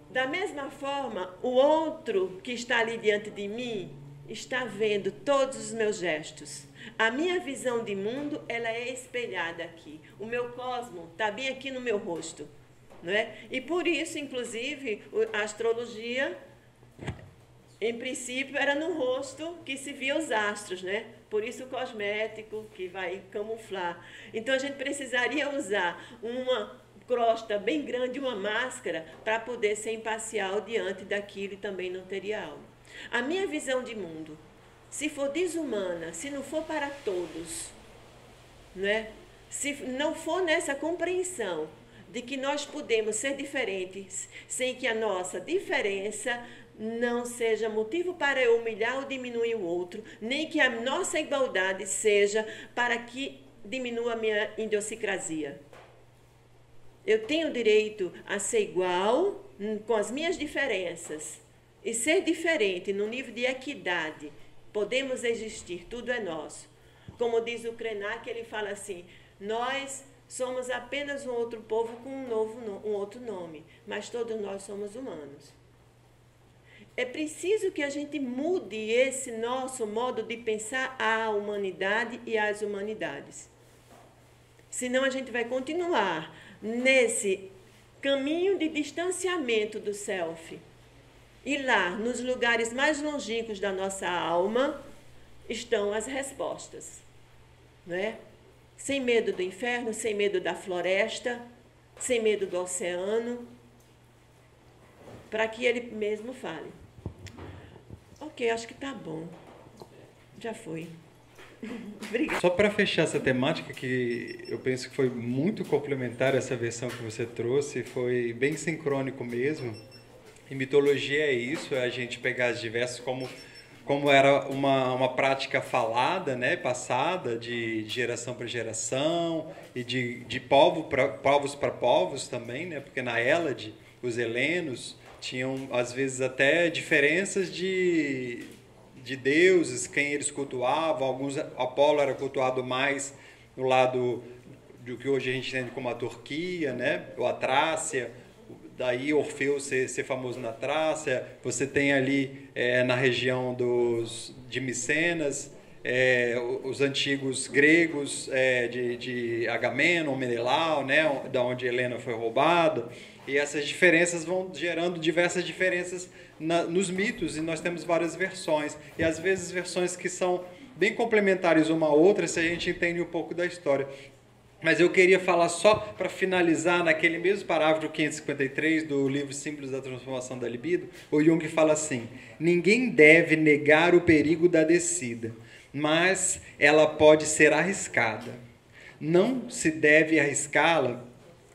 Da mesma forma, o outro que está ali diante de mim está vendo todos os meus gestos. A minha visão de mundo, ela é espelhada aqui. O meu cosmo está bem aqui no meu rosto. Não é? E por isso, inclusive, a astrologia, em princípio, era no rosto que se via os astros, né? Por isso o cosmético que vai camuflar. Então, a gente precisaria usar uma crosta bem grande, uma máscara, para poder ser imparcial diante daquilo e também não teria alma. A minha visão de mundo, se for desumana, se não for para todos, né? Se não for nessa compreensão de que nós podemos ser diferentes sem que a nossa diferença não seja motivo para eu humilhar ou diminuir o outro, nem que a nossa igualdade seja para que diminua a minha idiosincrasia. Eu tenho direito a ser igual com as minhas diferenças e ser diferente no nível de equidade. Podemos existir, tudo é nosso. Como diz o Krenak, ele fala assim, nós somos apenas um outro povo com um outro nome, mas todos nós somos humanos. É preciso que a gente mude esse nosso modo de pensar a humanidade e as humanidades. Senão a gente vai continuar nesse caminho de distanciamento do self. E lá, nos lugares mais longínquos da nossa alma, estão as respostas. Não é? Sem medo do inferno, sem medo da floresta, sem medo do oceano, para que ele mesmo fale. Ok, acho que está bom. Já foi. Obrigada. Só para fechar essa temática, que eu penso que foi muito complementar essa versão que você trouxe, foi bem sincrônico mesmo. E mitologia é isso, é a gente pegar as diversas, como era uma prática falada, né, passada, de geração para geração, e de povos para povos também, né, porque na Hélade, os helenos tinham, às vezes, até diferenças de deuses, quem eles cultuavam. Alguns, Apolo era cultuado mais no lado do que hoje a gente entende como a Turquia, né, ou a Trácia. Daí Orfeu ser famoso na Trácia. Você tem ali na região de Micenas, os antigos gregos de Agamenon, Menelau, né, da onde Helena foi roubada. E essas diferenças vão gerando diversas diferenças nos mitos, e nós temos várias versões. E às vezes versões que são bem complementares uma à outra, se a gente entende um pouco da história. Mas eu queria falar só para finalizar naquele mesmo parágrafo 553 do livro Símbolos da Transformação da Libido, o Jung fala assim: ninguém deve negar o perigo da descida, mas ela pode ser arriscada. Não se deve arriscá-la,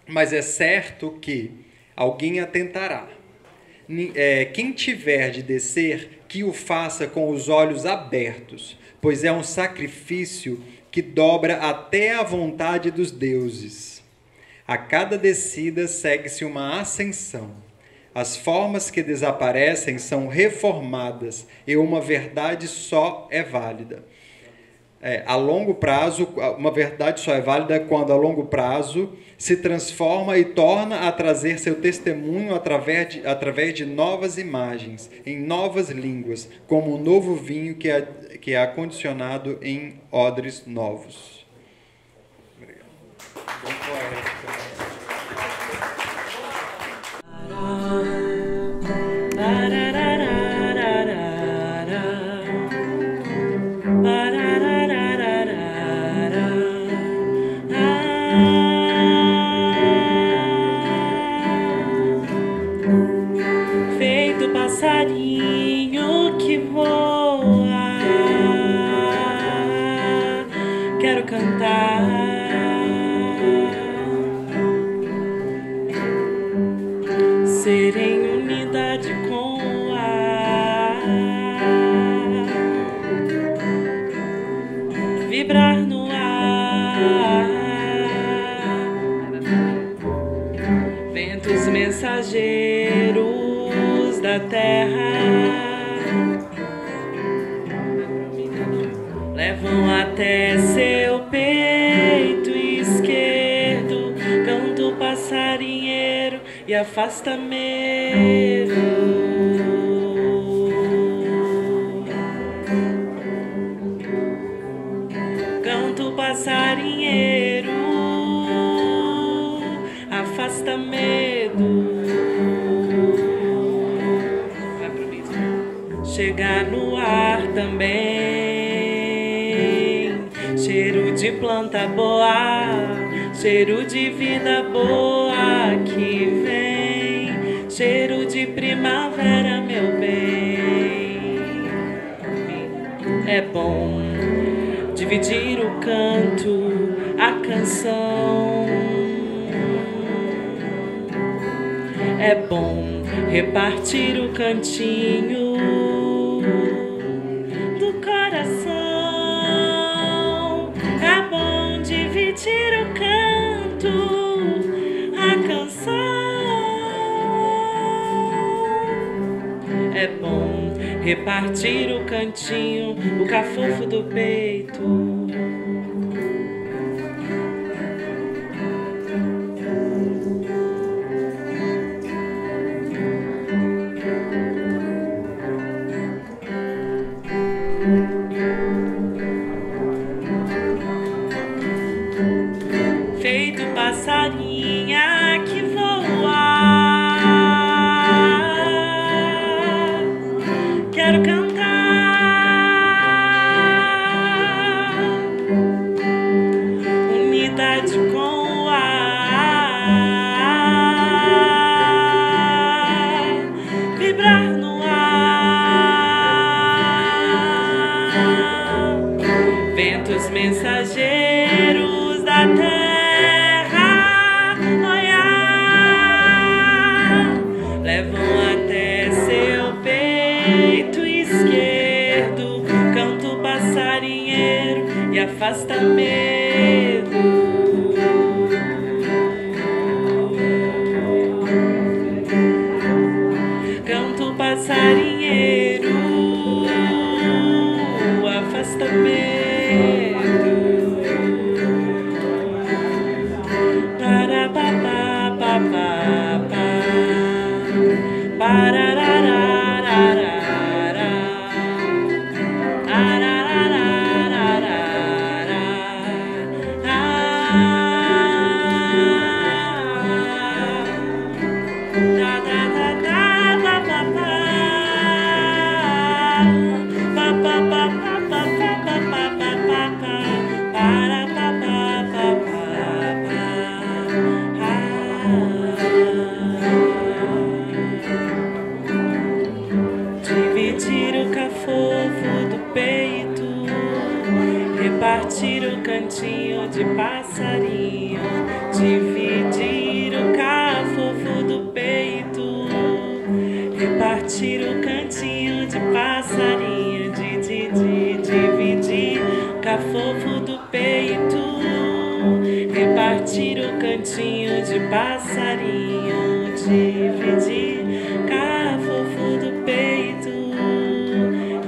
mas é certo que alguém a tentará. Quem tiver de descer, que o faça com os olhos abertos, pois é um sacrifício que dobra até a vontade dos deuses. A cada descida segue-se uma ascensão. As formas que desaparecem são reformadas e uma verdade só é válida. A longo prazo, uma verdade só é válida quando a longo prazo se transforma e torna a trazer seu testemunho através de novas imagens, em novas línguas, como um novo vinho que é acondicionado em odres novos. Obrigado. Passarinho que voa, quero cantar, ser em unidade com o ar, vibrar no ar, ventos mensageiros da terra levam até seu peito esquerdo, canto passarinheiro e afasta medo. Canto passarinheiro, afasta medo. Chegar no ar também, cheiro de planta boa, cheiro de vida boa que vem, cheiro de primavera, meu bem. É bom dividir o canto, a canção. É bom repartir o cantinho do coração. É bom dividir o canto, a canção. É bom repartir o cantinho, o cafofo do peito. Feito passarinha que voa, quero cantar, unidade com o ar, vibrar no ar, ventos mensageiros da terra levam até seu peito esquerdo, canto passarinheiro e afasta medo. Canto passarinheiro, afasta medo. Para papá, papá, dividir o cafofo do peito, repartir o cantinho de passarinho, dividir o cafofo do peito, repartir o cantinho de passarinho, dividir o cafofo do peito. Repartir o cantinho de passarinho, dividir o cafofo do peito.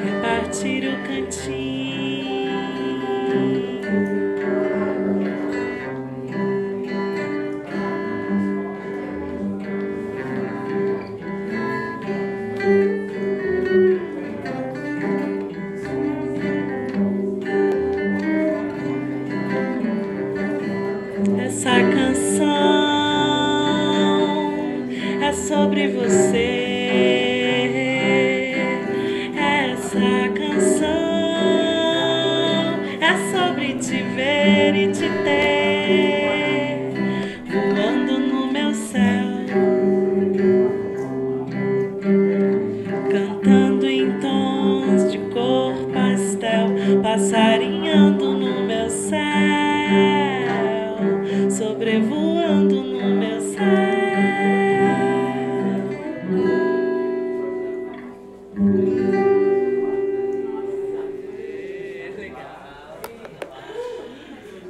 Repartir o cantinho. Essa canção é sobre você. Essa canção é sobre te ver e te ter voando no meu céu, cantando em tons de cor pastel, passarinhando no meu céu, sobrevoando no meu céu.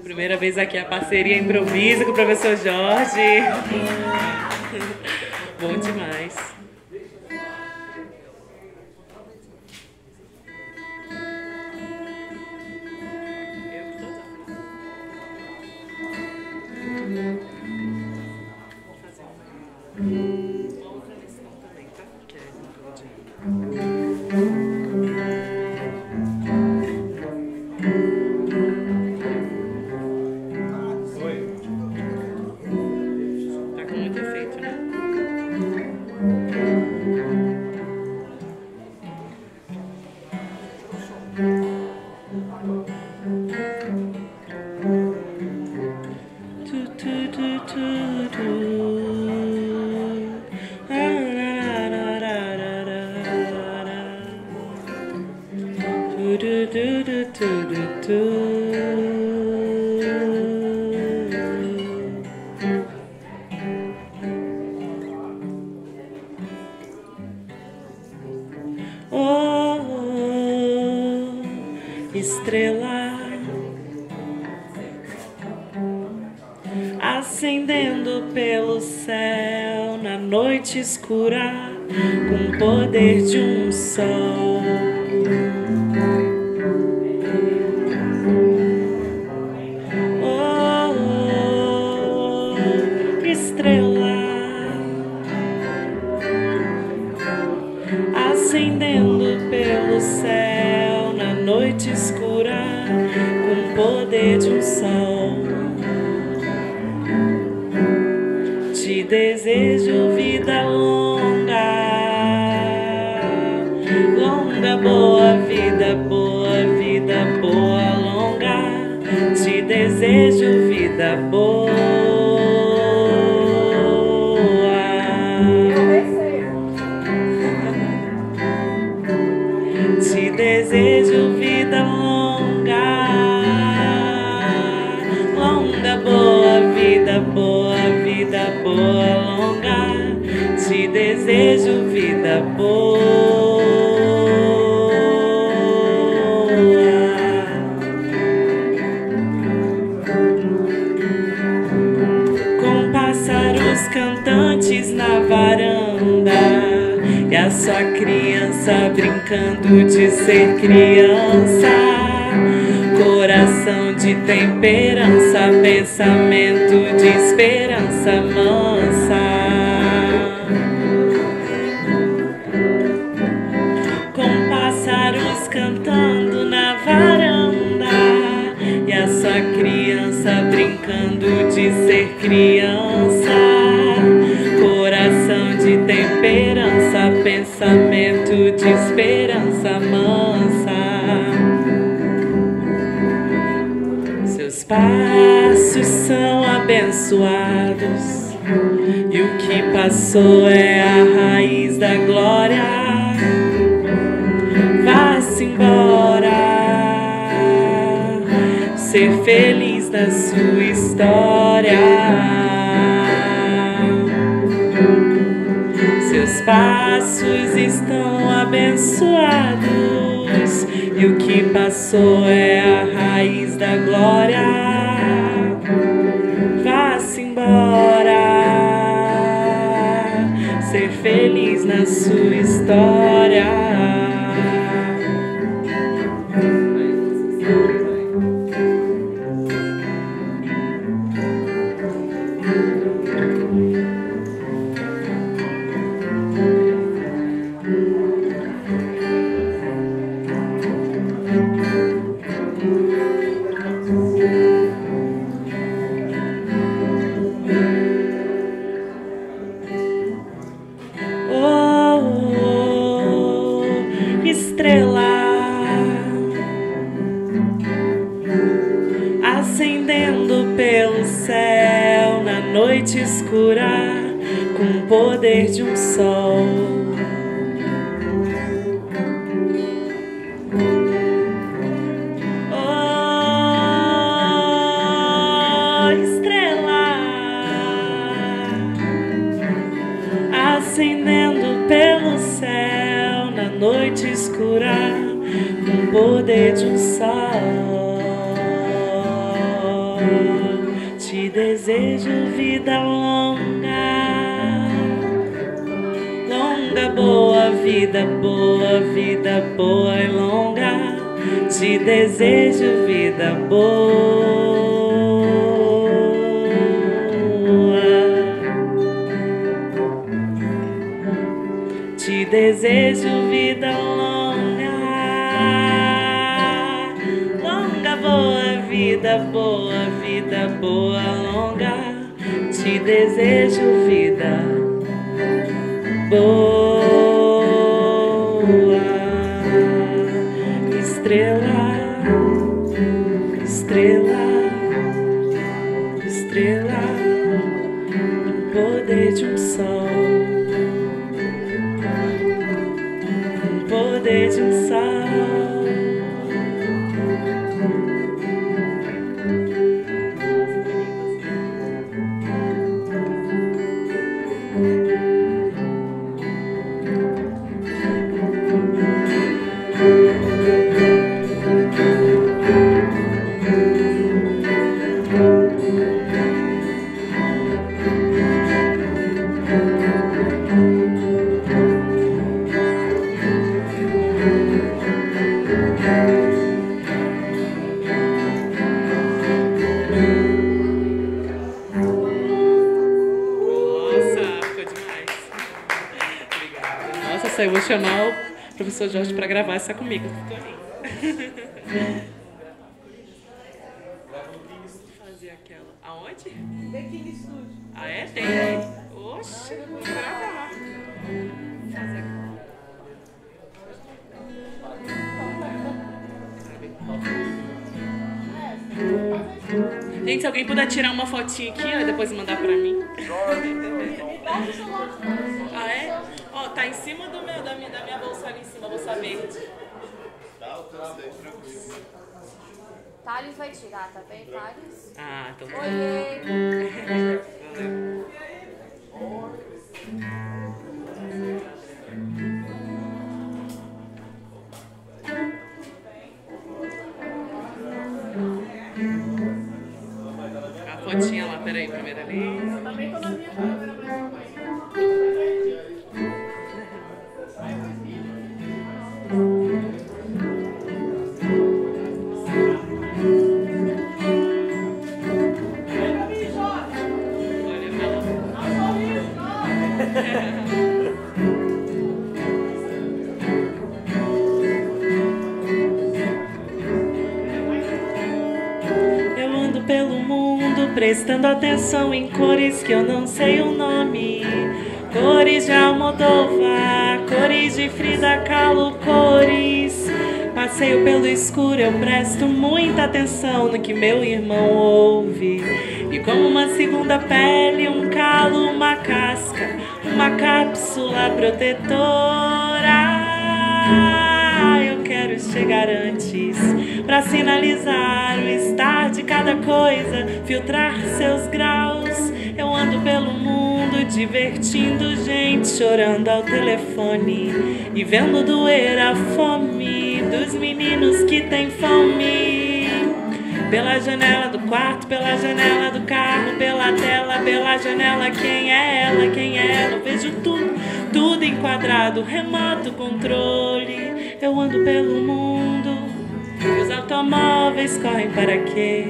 Primeira vez aqui a parceria improviso com o professor Jorge. Bom demais. Tá com muito efeito, né? Estrela acendendo pelo céu na noite escura com o poder de um sol. Estrela acendendo pelo céu na noite escura com o poder de um sol. Te desejo vida longa, longa, boa vida, boa vida, boa, longa. Te desejo vida boa. Te desejo vida longa, longa, boa vida, boa vida, boa, longa. Te desejo vida boa. Com pássaros cantantes na varanda e a sua criança brincando de ser criança, coração de temperança, pensamento de esperança mansa. Com pássaros cantando na varanda e a sua criança brincando de ser criança, coração de temperança, pensamento de esperança mansa. Seus passos são abençoados e o que passou é a raiz da glória. Vá-se embora, ser feliz na sua história. Seus passos passos estão abençoados e o que passou é a raiz da glória. Vá-se embora, ser feliz na sua história. Escura com o poder de um sol. Oh, estrela, acendendo pelo céu na noite escura com o poder de um sol. Te desejo vida longa, longa, boa vida, boa vida, boa e longa. Te desejo vida boa. Te desejo vida longa, longa, boa vida, boa vida, boa, longa. Te desejo vida boa. Estrela, estrela, estrela, no poder de um sol, no poder de um sol. Eu vou chamar o professor Jorge para gravar essa comigo. Fazer aquela. Aonde? Bequim Studio. Ah, é? Tem? Oxe, vou gravar. Fazer aquela. Gente, se alguém puder tirar uma fotinha aqui, ó, e depois mandar pra mim. Ah, é? Ó, tá em cima da minha bolsa ali em cima, a bolsa verde. Thales vai tirar, tá bem, Thales? Ah, então tá. Oiê! A fotinha lá, peraí, primeiro ali. Eu também tô na minha câmera, mas... Eu ando pelo mundo prestando atenção em cores que eu não sei o nome. Cores de Almodóvar, cores de Frida Kahlo, cores. Passeio pelo escuro, eu presto muita atenção no que meu irmão ouve. E como uma segunda pele, um calo, uma casca, uma cápsula protetora. Eu quero chegar antes pra sinalizar o estar de cada coisa, filtrar seus graus. Eu ando pelo mundo divertindo gente, chorando ao telefone e vendo doer a fome dos meninos que têm fome. Pela janela do quarto, pela janela do carro, pela tela, pela janela. Quem é ela? Quem é ela? Eu vejo tudo enquadrado, remoto controle. Eu ando pelo mundo, os automóveis correm para quê?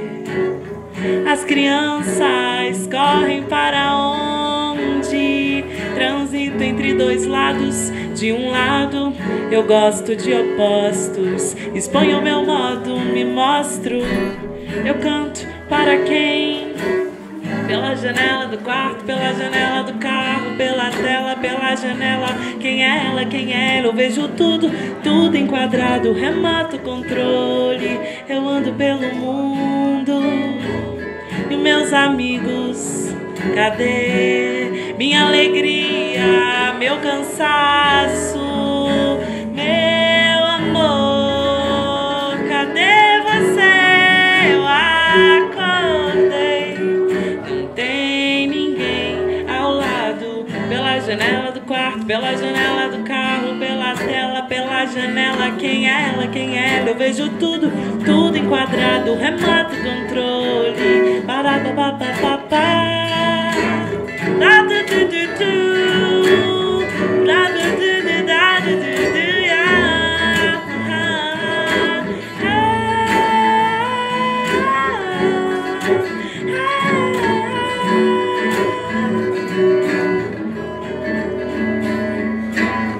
As crianças correm para onde? Transito entre dois lados. De um lado, eu gosto de opostos. Exponho o meu modo, me mostro. Eu canto para quem? Pela janela do quarto, pela janela do carro, pela tela, pela janela. Quem é ela? Quem é ela? Eu vejo tudo enquadrado, remoto controle. Eu ando pelo mundo. E meus amigos, cadê minha alegria, meu cansaço, meu amor? Cadê você? Eu acordei, não tem ninguém ao lado. Pela janela do quarto, pela janela do carro, pela tela, pela janela. Quem é ela? Quem é ela? Eu vejo tudo enquadrado, remoto controle.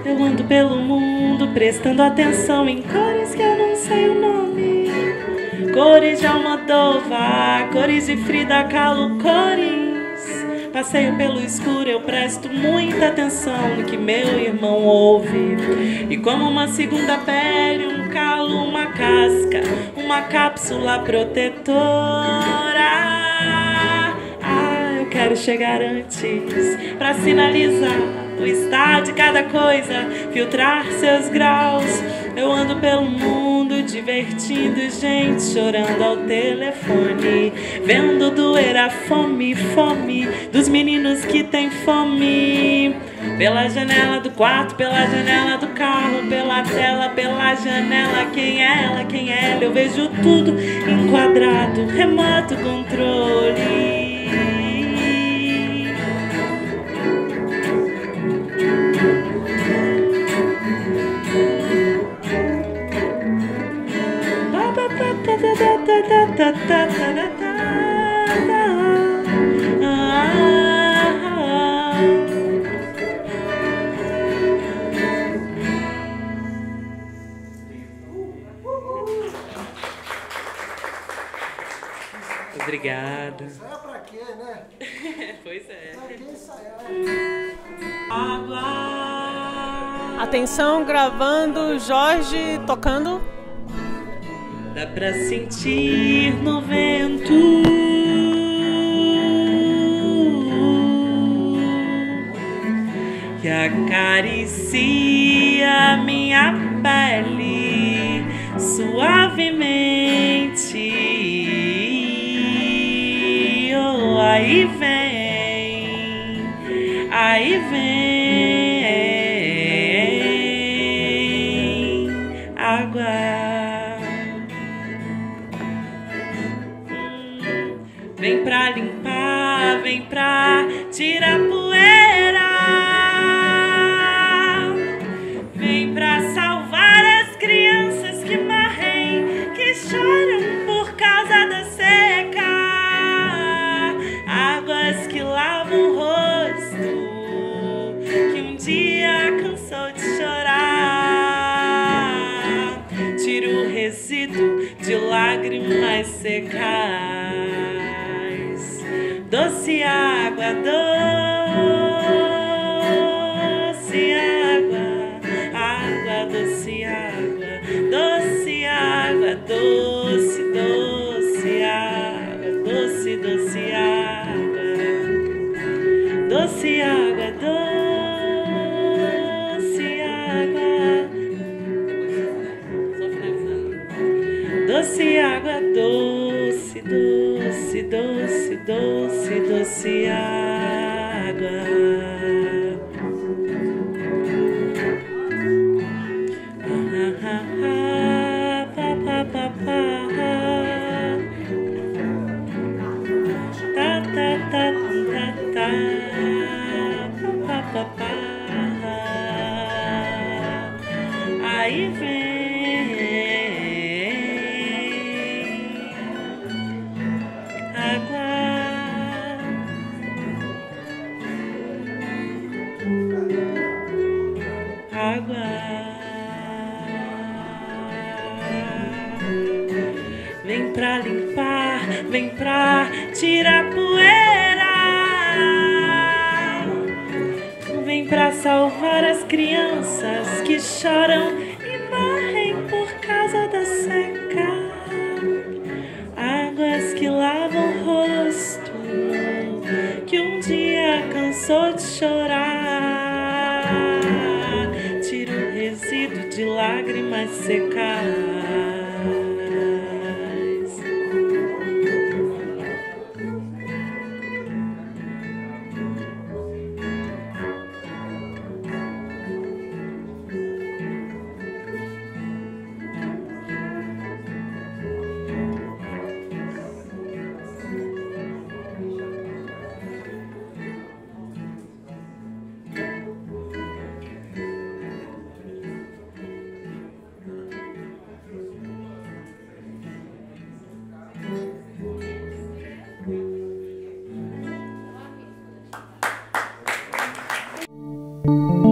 Eu ando pelo mundo prestando atenção em cores que eu não sei o nome. Cores de Almodóvar, cores de Frida Kahlo, cores. Passeio pelo escuro, eu presto muita atenção no que meu irmão ouve. E como uma segunda pele, um calo, uma casca, uma cápsula protetora. Eu quero chegar antes pra sinalizar o estado de cada coisa, filtrar seus graus. Eu ando pelo mundo divertindo gente, chorando ao telefone, vendo doer a fome dos meninos que têm fome. Pela janela do quarto, pela janela do carro, pela tela, pela janela. Quem é ela? Quem é ela? Eu vejo tudo enquadrado, remoto controle. Obrigada. Ensaiar pra quê, né? Pois é. Pra que ensaiar? Atenção, gravando, Jorge tocando. Dá pra sentir no vento que acaricia minha pele suavemente. Oh, aí vem água. Vem pra limpar, vem pra tirar poeira. Vem pra salvar as crianças que morrem, que choram por causa da seca. Águas que lavam o rosto, que um dia cansou de chorar. Tira o resíduo de lágrimas secas. Doce água, doce água, água, doce água, doce água, doce, doce água, doce, doce água, doce água, doce água. Só finalizando. Doce água, doce, doce, doce, doce, doce água. Aí vem água, água. Vem pra limpar, vem pra tirar poeira, vem pra salvar as crianças que choram e morrem por causa da seca. Águas que lavam o rosto, que um dia cansou de chorar. Tira o resíduo de lágrimas secas. Thank you.